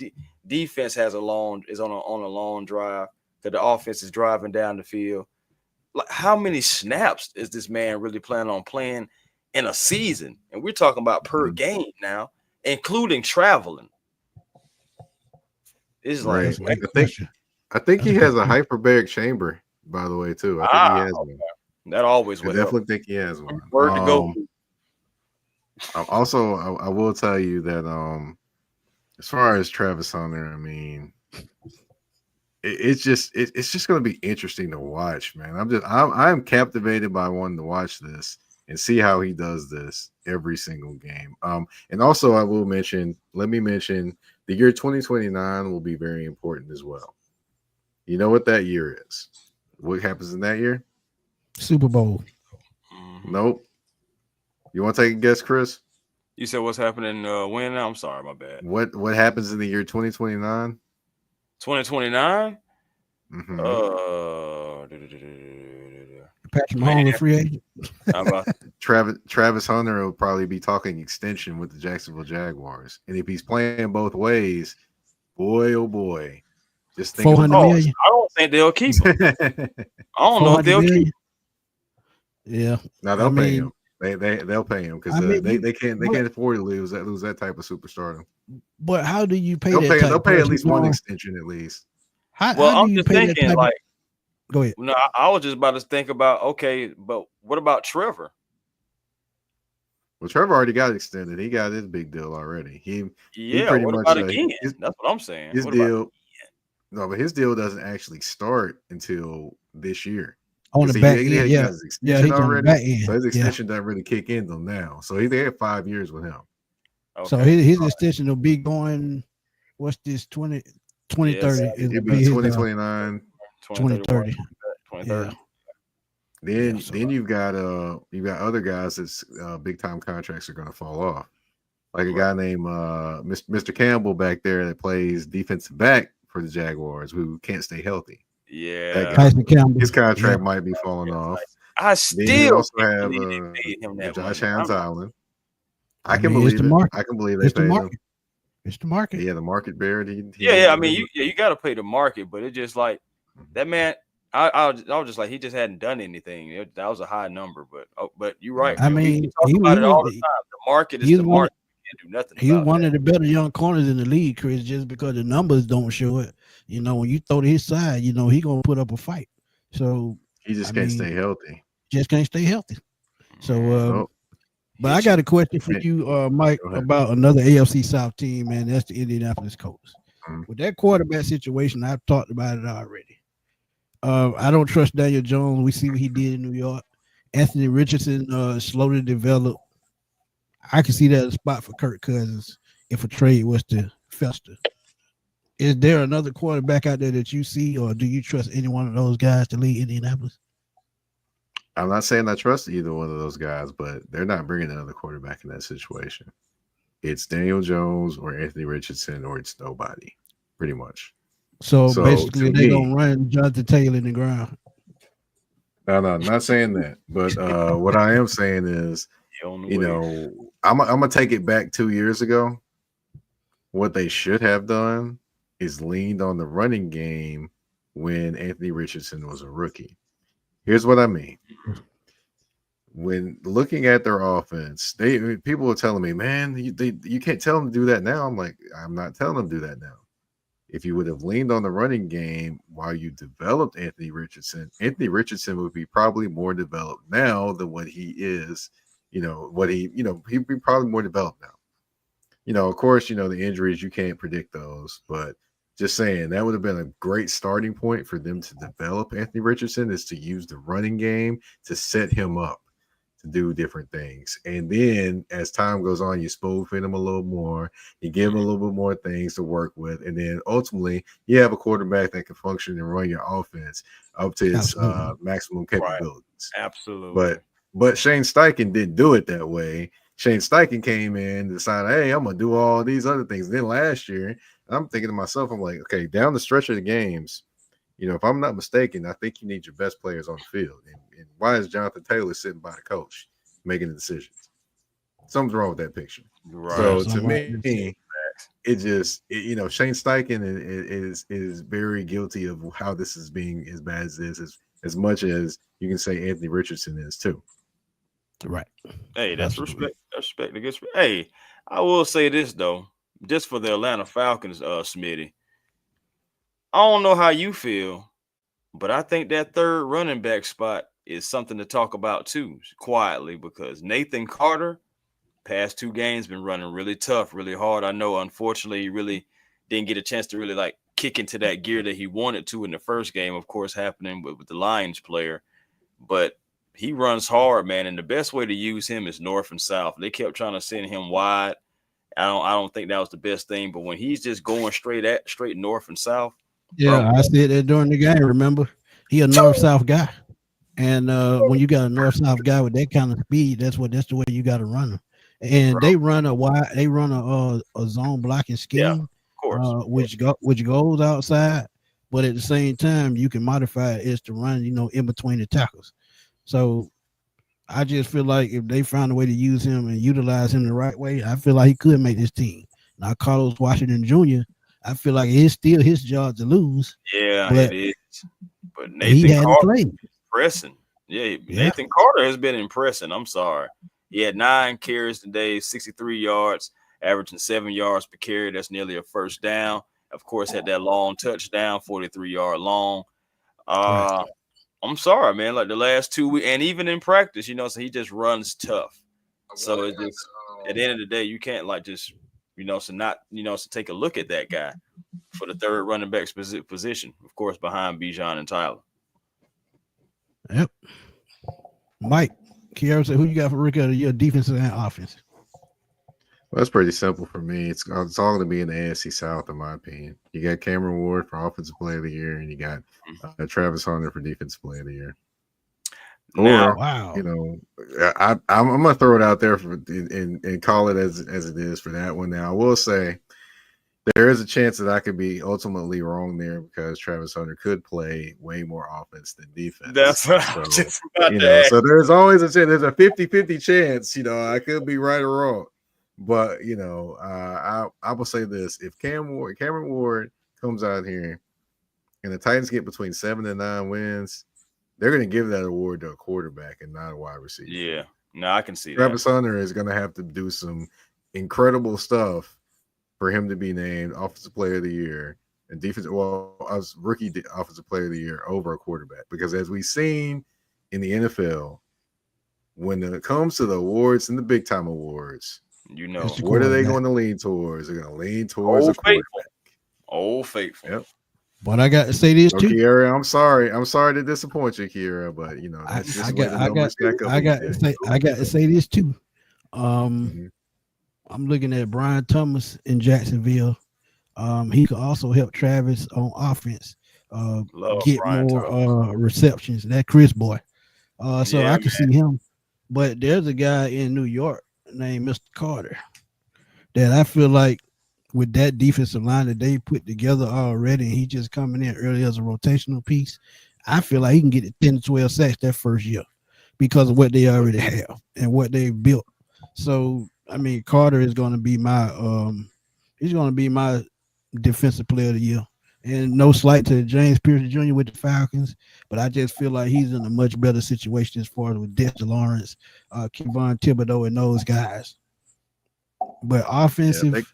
Defense is on a long drive because the offense is driving down the field. Like, how many snaps is this man really planning on playing in a season? And we're talking about per game now, including traveling. It's like I think he has a hyperbaric chamber, by the way, too. I think he has one. That always would. I definitely think he has one. Word to go. Also, I will tell you that as far as Travis Hunter, I mean, it's just going to be interesting to watch, man. I'm captivated by wanting to watch this and see how he does this every single game. And also let me mention the year 2029 will be very important as well. You know what that year is? What happens in that year? Super Bowl. Nope. You want to take a guess, Chris? You said what's happening when? I'm sorry, my bad. What happens in the year 2029? 2029? Patrick Mahomes, a free agent. How about Travis Hunter will probably be talking extension with the Jacksonville Jaguars. And if he's playing both ways, boy, oh boy, just think 400 about million. I don't think they'll keep him. I don't know if 400 they'll keep million. him. Yeah. No, they'll I pay mean, him. They'll pay him because I mean, they can't afford to lose that type of superstardom. but how do you pay They'll that pay type they'll of pay at person least one going? extension at least. Well, How do I'm you just pay that thinking, type like, Go ahead. no, I was just about to think about, okay, but what about Trevor? Well, Trevor already got extended. He got his big deal already. He Yeah, pretty what much about again? That's what I'm saying. his What about deal. No, but his deal doesn't actually start until this year. On the See, back he end, got yeah. his Yeah, extension he's on the already. back end. So his Yeah. extension doesn't really kick in till now. So they had 5 years with him. So okay? his extension will be going, what's this, 2030 Yes, is It'd be be his 2029. 2030. 2030. Yeah. Then Yeah, so- then you've got other guys that's big time contracts are going to fall off. Like a guy named Mr. Campbell back there that plays defensive back for the Jaguars who can't stay healthy. Yeah, Tyson Campbell. His contract Yeah. might be falling off. I Then you still also can't have believe they paid him that Josh money. Hans I'm- Island. I I can mean, it's believe the it. market. I can believe they It's the paid him. market. It's the market. Yeah, the market bear. Yeah. I mean, you got to pay the market, but it's just like that man. I was just like, he just hadn't done anything. That was a high number, but you're right. I Man. mean, we talk he about it all was- the time. The market is he's the one- market. You can't do nothing He's about one that. of the better young corners in the league, Chris, just because the numbers don't show it. You know, when you throw to his side, you know, he going to put up a fight. So He just I can't mean, stay healthy. just can't stay healthy. So, Nope. but I got a question for Yeah. you, Mike, Go ahead. about another AFC South team, man. That's the Indianapolis Colts. Mhm. With that quarterback situation, I've talked about it already. I don't trust Daniel Jones. We see what he did in New York. Anthony Richardson slowly developed. I can see that as a spot for Kirk Cousins if a trade was to fester. Is there another quarterback out there that you see, or do you trust any one of those guys to lead Indianapolis? I'm not saying I trust either one of those guys, but they're not bringing another quarterback in that situation. It's Daniel Jones or Anthony Richardson, or it's nobody, pretty much. So So, basically, to they're me- gonna run Jonathan Taylor in the ground. No, I'm not saying that. But what I am saying is, On the you way. know, I'm gonna take it back 2 years ago. What they should have done is leaned on the running game when Anthony Richardson was a rookie. Here's what I mean. When looking at their offense, people were telling me, man, you can't tell them to do that now. I'm like, I'm not telling them to do that now. If you would have leaned on the running game while you developed Anthony Richardson would be probably more developed now than what he is. He'd be probably more developed now. Of course, the injuries, you can't predict those, but just saying that would have been a great starting point for them to develop Anthony Richardson, is to use the running game to set him up to do different things. And then as time goes on, you spoon feed him a little more, you give him a little bit more things to work with. And then ultimately you have a quarterback that can function and run your offense up to its maximum capabilities. Absolutely. But Shane Steichen didn't do it that way. Shane Steichen came in and decided, hey, I'm going to do all these other things. Then last year, I'm thinking to myself, I'm like, okay, down the stretch of the games, if I'm not mistaken, I think you need your best players on the field. And why is Jonathan Taylor sitting by the coach making the decisions? Something's wrong with that picture. Right. So to me, Shane Steichen is very guilty of how this is being as bad as this, as much as you can say Anthony Richardson is too. Right. Hey, that's respect. That's respect. Hey, I will say this though, just for the Atlanta Falcons, Smitty. I don't know how you feel, but I think that third running back spot is something to talk about too, quietly, because Nathan Carter, past 2 games, been running really tough, really hard. I know, unfortunately, he really didn't get a chance to really kick into that gear that he wanted to in the first game, of course, happening with the Lions player. But he runs hard, man, and the best way to use him is north and south. They kept trying to send him wide. I don't think that was the best thing, but when he's just going straight north and south. Yeah, I said that during the game. Remember, he a north-south guy, and when you got a north-south guy with that kind of speed, that's the way you got to run him. And they run a zone blocking scheme, yeah, of course, which goes outside, but at the same time you can modify it is to run, in between the tackles. So I just feel like if they found a way to use him and utilize him the right way, I feel like he could make this team. Now, Carlos Washington Jr., I feel like it's still his job to lose. Yeah, but it is. But he Nathan hadn't Carter played. is impressing. Yeah, Yeah. Nathan Carter has been impressing. I'm sorry. He had 9 carries today, 63 yards, averaging 7 yards per carry. That's nearly a first down. Of course, had that long touchdown, 43-yard long. Right. I'm sorry, man. Like the last 2 weeks, and even in practice, so he just runs tough. So it just at the end of the day, you can't like just so take a look at that guy for the third running back position, of course, behind Bijan and Tyler. Yep. Mike, Kiara said, who you got for rookie of the year, defense and offense? Well, that's pretty simple for me. It's all going to be in the AFC South, in my opinion. You got Cameron Ward for Offensive Player of the Year, and you got Travis Hunter for Defensive Player of the Year. Now, wow. I'm going to throw it out there and call it as it is for that one. Now, I will say there is a chance that I could be ultimately wrong there because Travis Hunter could play way more offense than defense. That's what I was just about to ask. So there's always a chance. There's a 50-50 chance, I could be right or wrong. But, I will say this. If Cameron Ward comes out here and the Titans get between 7 and 9 wins, they're going to give that award to a quarterback and not a wide receiver. Yeah. No, I can see Travis Hunter is going to have to do some incredible stuff for him to be named Offensive Player of the Year and rookie Offensive Player of the Year over a quarterback. Because as we've seen in the NFL, when it comes to the awards and the big time awards, what are they going to lean towards? They're going to lean towards a quarterback. Old Faithful. Yep. But I got to say this too. Kiera, I'm sorry to disappoint you, Kiera, but that's just the way the numbers stack up. I got to say this too. I'm looking at Brian Thomas in Jacksonville. He could also help Travis on offense. Get Brian more receptions. That Chris boy. So I can see him. But there's a guy in New York named Mr. Carter that I feel like with that defensive line that they put together already, and he just coming in early as a rotational piece, I feel like he can get it 10 to 12 sacks that first year because of what they already have and what they've built. So I mean, Carter is going to be my defensive player of the year. And no slight to James Pierce Jr. with the Falcons, but I just feel like he's in a much better situation as far as with Dexter Lawrence, Kevon Thibodeau, and those guys. But offensive,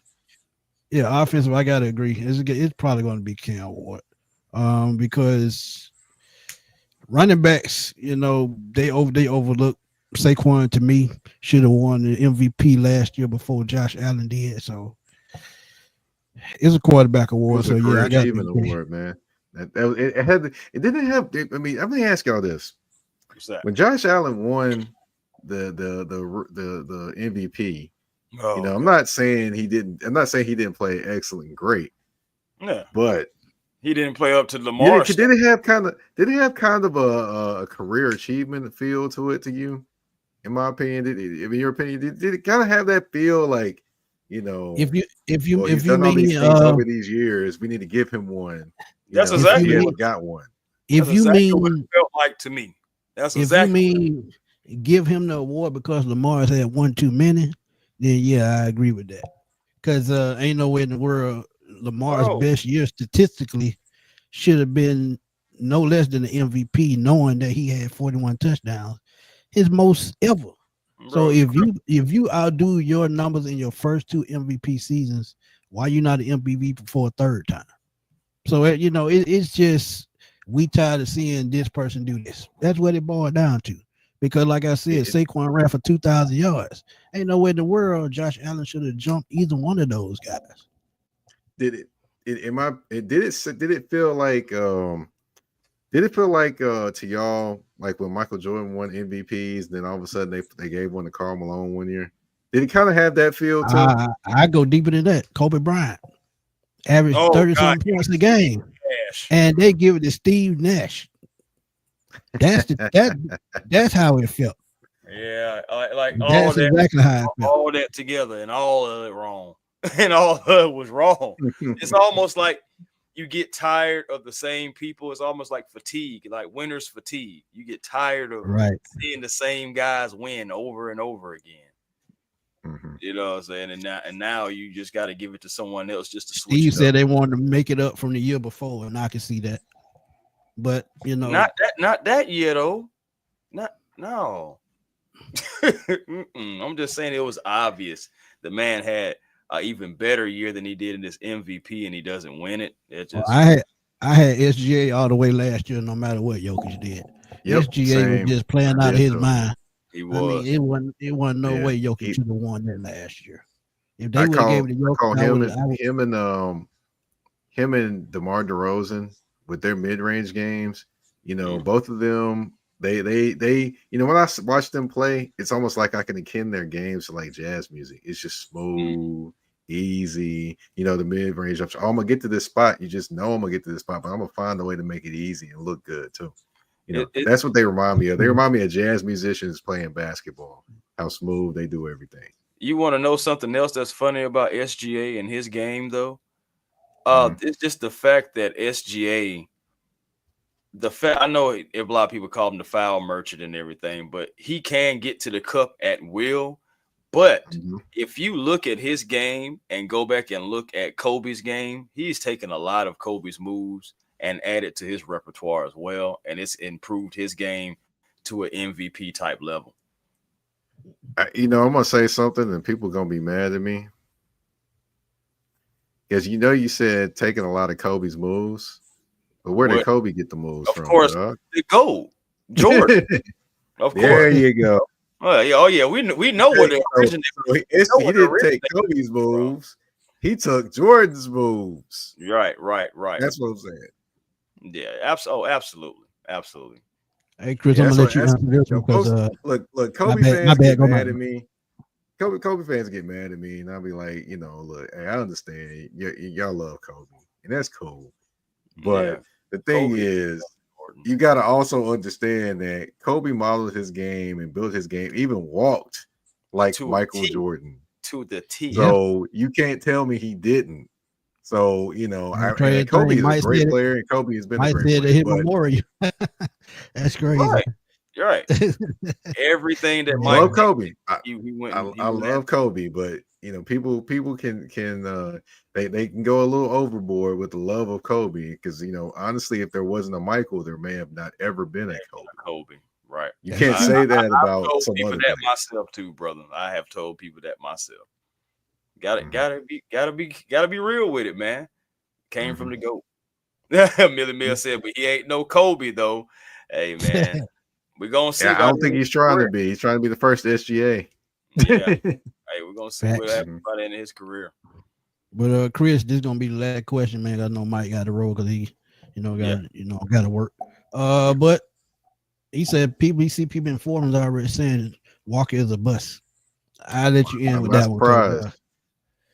I gotta agree. It's probably going to be Cam Ward, because running backs, they overlook. Saquon to me should have won the MVP last year before Josh Allen did. So it's a quarterback award. So I got an award, man. It didn't have. I mean, I'm gonna ask y'all this: when Josh Allen won the MVP, I'm not saying he didn't. I'm not saying he didn't play excellent, great. Yeah, but he didn't play up to Lamar. Did it have kind of a career achievement feel to it to you? In my opinion, in your opinion, did it kind of have that feel like, if you mean all these things over these years, we need to give him one. That's exactly what got one. If you mean what it felt like to me, that's exactly. If you mean give him the award because Lamar's had one too many, then yeah, I agree with that. Because ain't no way in the world Lamar's best year statistically should have been no less than the MVP, knowing that he had 41 touchdowns. His most ever. So if you outdo your numbers in your first 2 MVP seasons, why you not an MVP for a third time? So it's just we tired of seeing this person do this. That's what it boiled down to. Because like I said, Saquon ran for 2,000 yards. Ain't no way in the world Josh Allen should have jumped either one of those guys. Did it feel like to y'all, like when Michael Jordan won MVPs, then all of a sudden they gave one to Karl Malone one year? Did it kind of have that feel too? I go deeper than that. Kobe Bryant averaged 30-something points a game, and they give it to Steve Nash. That's how it felt. Yeah, like that's exactly how it felt. All that together and all of it wrong, and all of it was wrong. It's almost like you get tired of the same people. It's almost like fatigue, like winner's fatigue. You get tired of seeing the same guys win over and over again. Mhm. You know what I'm saying? And now you just got to give it to someone else just to switch Steve it said up. they wanted to make it up from the year before, and I can see that. But Not that year though. No. I'm just saying it was obvious the man had an even better year than he did in this MVP, and he doesn't win it. It well, just I had SGA all the way last year, no matter what Jokic did. Yep, SGA was same. just playing I out of did his too. mind. he I mean, was. it wasn't no Yeah, way Jokic he, should have won that last year. If they I would have gave call it to I Jokic, call I him would. and him and DeMar DeRozan with their mid range games. You know, both of them. They. You know, when I watch them play, it's almost like I can akin their games to like jazz music. It's just smooth, easy. You know, the mid range. I'm gonna get to this spot. You just know I'm gonna get to this spot, but I'm gonna find a way to make it easy and look good too. You know, It that's what they remind me of. They remind me of jazz musicians playing basketball. How smooth they do everything. You want to know something else that's funny about SGA and his game though? Mhm. It's just the fact that SGA, I know a lot of people call him the foul merchant and everything, but he can get to the cup at will. But Mhm. if you look at his game and go back and look at Kobe's game, he's taken a lot of Kobe's moves and added to his repertoire as well, and it's improved his game to an MVP type level. You know, I'm gonna say something, and people are gonna be mad at me because you know you said taking a lot of Kobe's moves, but where did What? Kobe get the moves Of from, course, dog? the GOAT, Jordan. Of There course. you go. Oh yeah, we know where the originated. He didn't take Kobe's moves; he took Jordan's moves. Right. That's what I'm saying. Yeah, absolutely. Hey, Chris, Yeah, I'm that's gonna what. let you That's answer this you one know, because look. my Kobe bad, fans get go my mad at me. Kobe fans get mad at me, and I'll be like, you know, look, hey, I understand y'all love Kobe, and that's cool. Yeah, But the thing Kobe is is, important. you got to also understand that Kobe modeled his game and built his game, even walked like To a Michael T. Jordan. To the T. yeah. So you can't tell me he didn't. So you know, Trade Kobe thing. is a great player, and Kobe has been a Might great said to player. hit But Memorial. That's crazy. Right. You're right. Everything that I Mike love did, Kobe. he went and I love Kobe, but you know, people can they can go a little overboard with the love of Kobe because you know, honestly, if there wasn't a Michael, there may have not ever been a Kobe. Kobe. Right. You That's can't true. say that I've about told some people other that thing. myself too, brother. I have told people that myself. Mhm. Gotta be real with it, man. Came from Mhm. the GOAT. Millie Mill said, but he ain't no Kobe though. Hey man, we're gonna see Yeah, I about don't him think in he's his trying to career. be. He's trying to be the first SGA. Yeah. Hey, we're gonna see what Facts. happens about it in his career. But Chris, this is gonna be the last question, man. I know Mike got to roll because he, got to work. But he said he see people in forums already saying Walker is a bust. I'll let you in I'm with not that one. 'Cause, surprised.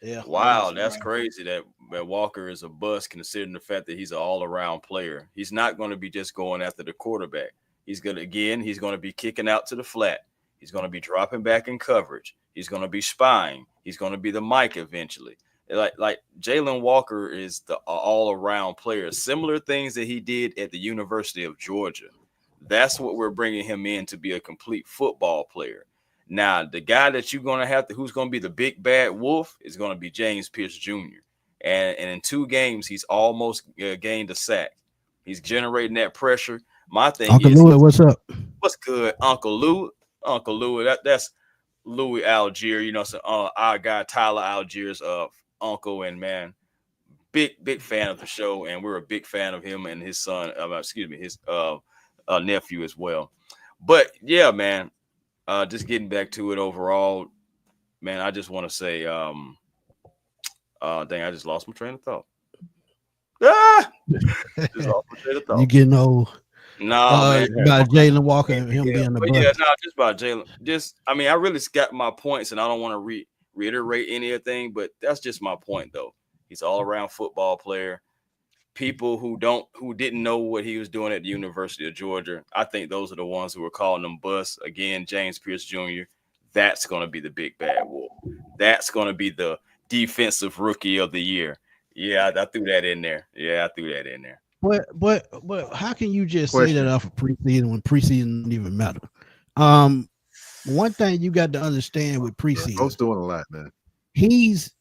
yeah. Wow, that's crazy that Walker is a bust considering the fact that he's an all-around player. He's not going to be just going after the quarterback. He's going to be kicking out to the flat. He's going to be dropping back in coverage. He's going to be spying. He's going to be the Mike eventually. Like Jalen Walker is the all-around player. Similar things that he did at the University of Georgia. That's what we're bringing him in to be a complete football player. Now, the guy that you're going to have to, who's going to be the big bad wolf, is going to be James Pierce Jr. And in 2 games, he's almost gained a sack. He's generating that pressure. My thing Uncle is, Louis, what's up? what's good, Uncle Louis? That's Louis Algier. You know, so our guy Tyler Algier's uncle, and man, big fan of the show, and we're a big fan of him and his son. His nephew as well. But yeah, man. Just getting back to it overall, man, I just want to say, dang, I just lost my train of thought. Just lost my train of thought. You getting old? Nah, man. About Jalen Walker and him being the bust. Just about Jalen. I really got my points, and I don't want to reiterate anything, but that's just my point, though. He's all around football player. People who didn't know what he was doing at the University of Georgia, I think those are the ones who were calling him bust. Again, James Pierce Jr., that's going to be the big bad wolf. That's going to be the defensive rookie of the year. Yeah, I threw that in there. But how can you just say Question. that off of preseason when preseason doesn't even matter? one thing you got to understand with preseason, Folks doing a lot, man. he's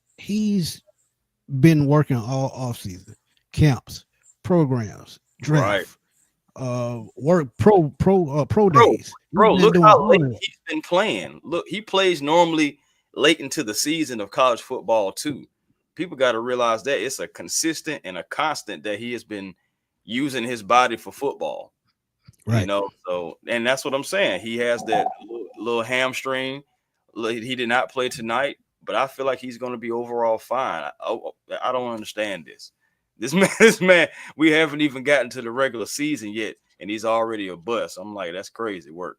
been working all offseason, camps, programs, draft, work pro days. Bro, look how late he's been playing. Look, he plays normally late into the season of college football too. People got to realize that it's a consistent and a constant that he has been using his body for football. Right. You know, so and that's what I'm saying. He has that little hamstring. He did not play tonight, but I feel like he's going to be overall fine. I don't understand this. This man, we haven't even gotten to the regular season yet, and he's already a bust. I'm like, that's crazy work.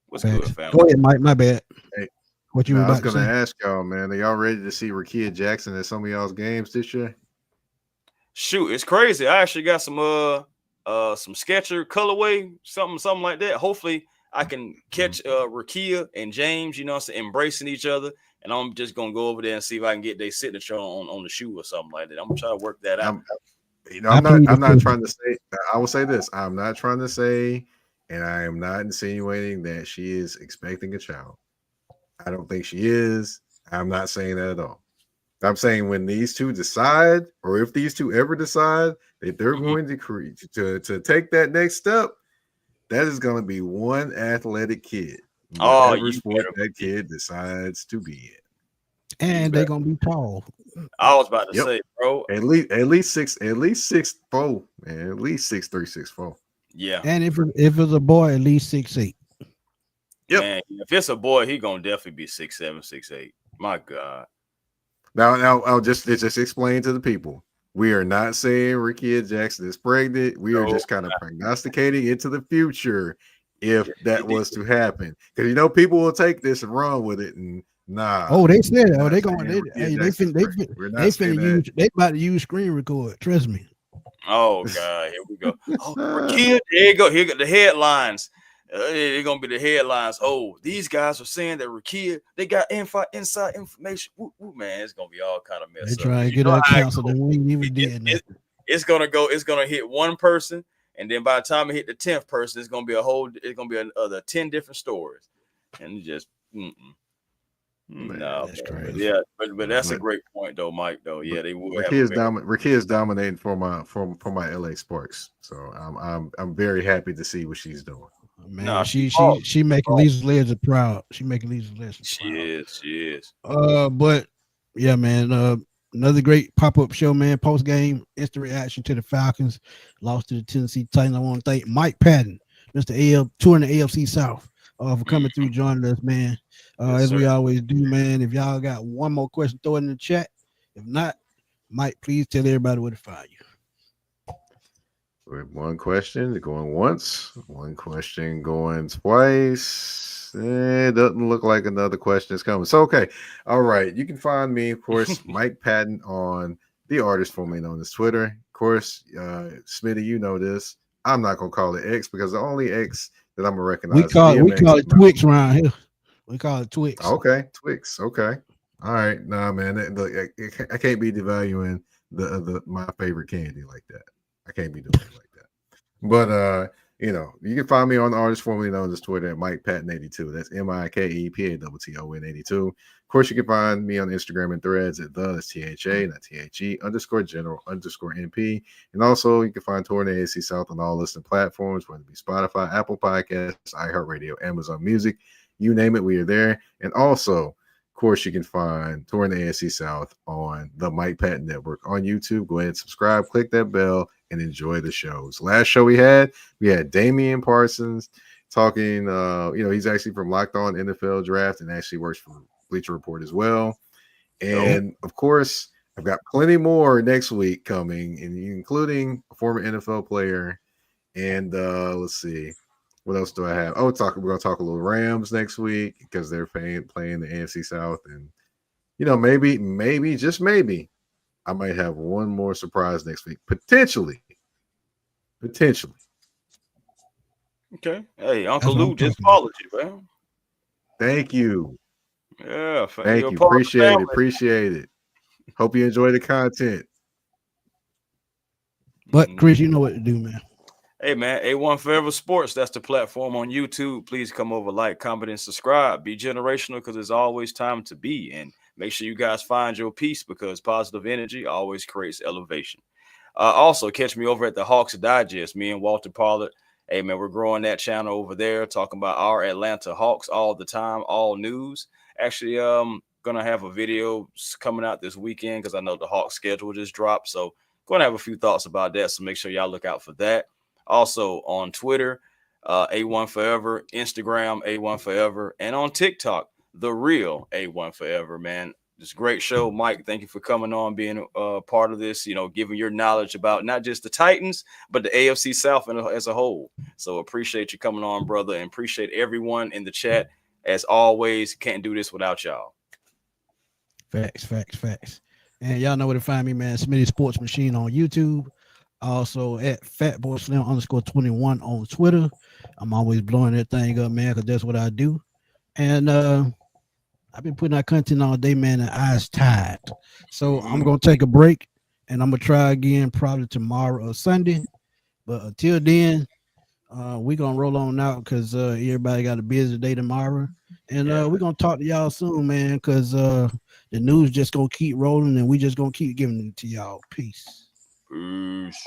What's good, family? Go ahead, Mike. My bad. Hey, what you were about I was going to ask y'all, man. Are y'all ready to see Rakia Jackson at some of y'all's games this year? Shoot, it's crazy. I actually got some Sketcher colorway, something like that. Hopefully, I can catch Rakia and James, embracing each other. And I'm just gonna go over there and see if I can get their signature on the shoe or something like that. I'm gonna try to work that out. I'm not trying to say. I will say this. I'm not trying to say, and I am not insinuating that she is expecting a child. I don't think she is. I'm not saying that at all. I'm saying when these two decide, or if these two ever decide that they're going to take that next step, that is going to be one athletic kid. Whatever sport that kid decides to be in, and they're gonna be tall. I was about to say, bro, at least 6'4", man, at least 6'3", 6'4". Yeah, and if it's a boy, at least 6'8". Yep. Man, if it's a boy, he gonna definitely be 6'7", 6'8". My God. Now, I'll just explain to the people. We are not saying Rakia Jackson is pregnant. We are just kind of prognosticating into the future if that was to happen. Because people will take this and run with it, and nah. Oh, they said, they going. They about to use screen record. Trust me. Oh God, here we go. Oh, Rakia, there you go. Here got the headlines. They're gonna be the headlines. Oh, these guys are saying that Rakia, they got inside information. Ooh, man, it's gonna be all kind of mess. They try to get our counsel, and we ain't even did nothing. It's gonna hit one person, and then by the time it hit the 10th person, it's gonna be another 10 different stories, and just no. That's crazy. Yeah, but that's a great point though, Mike. Though, yeah, they will. Rakia is dominating for my LA Sparks, so I'm very happy to see what she's doing. Man, she making Lisa Ledger proud. She making Lisa Ledger proud. She is. But yeah, man. Another great pop-up show, man. Post-game instant reaction to the Falcons. Lost to the Tennessee Titans. I want to thank Mike Patton, Mr. AL, touring the AFC South, for coming through, joining us, man. As we always do, man. If y'all got one more question, throw it in the chat. If not, Mike, please tell everybody where to find you. With one question going once, one question going twice. It doesn't look like another question is coming. So, okay. All right. You can find me, of course, Mike Patton on the artist formerly known as Twitter. Of course, Smitty, you know this. I'm not going to call it X because the only X that I'm going to recognize we call it Twix around here. We call it Twix. Okay. Twix. Okay. All right. Nah, man. I can't be devaluing my favorite candy like that. I can't be doing it like that. But you can find me on the artist formerly known as Twitter at Mike Patton 82. That's MikePatton 82. Of course, you can find me on Instagram and Threads at that's THA, not THE _general_NP. And also you can find Touring the AFC South on all listening platforms, whether it be Spotify, Apple Podcasts, iHeartRadio, Amazon Music, you name it, we are there. And also, of course, you can find Touring the AFC South on the Mike Patton Network on YouTube. Go ahead and subscribe, click that bell, and enjoy the shows. Last show we had Damian Parsons talking. He's actually from Locked On NFL Draft and actually works for Bleacher Report as well. And of course, I've got plenty more next week coming, including a former NFL player. And let's see. What else do I have? We're going to talk a little Rams next week because they're playing the AFC South. And, maybe, just maybe, I might have one more surprise next week. Potentially. Okay. Hey, Uncle Lou just followed you, man. Thank you. Yeah. Thank you. Appreciate it. Hope you enjoy the content. But, Chris, you know what to do, man. Hey, man, A1 Forever Sports, that's the platform on YouTube. Please come over, like, comment, and subscribe. Be generational because there's always time to be. And make sure you guys find your peace because positive energy always creates elevation. Also, catch me over at the Hawks Digest, me and Walter Pollard. Hey, man, we're growing that channel over there, talking about our Atlanta Hawks all the time, all news. Actually, going to have a video coming out this weekend because I know the Hawks schedule just dropped. So, going to have a few thoughts about that. So, make sure y'all look out for that. Also on Twitter, A1 Forever, Instagram, A1 Forever, and on TikTok, The Real A1 Forever, man. It's a great show. Mike, thank you for coming on, being a part of this, giving your knowledge about not just the Titans, but the AFC South as a whole. So appreciate you coming on, brother, and appreciate everyone in the chat. As always, can't do this without y'all. Facts. And y'all know where to find me, man. Smitty Sports Machine on YouTube. Also at FatBoySlim_21 on Twitter. I'm always blowing that thing up, man, because that's what I do. And I've been putting out content all day, man, and eyes tired. So I'm going to take a break, and I'm going to try again probably tomorrow or Sunday. But until then, we're going to roll on out because everybody got a busy day tomorrow. And we're going to talk to y'all soon, man, because the news just going to keep rolling, and we just going to keep giving it to y'all. Peace. Peace.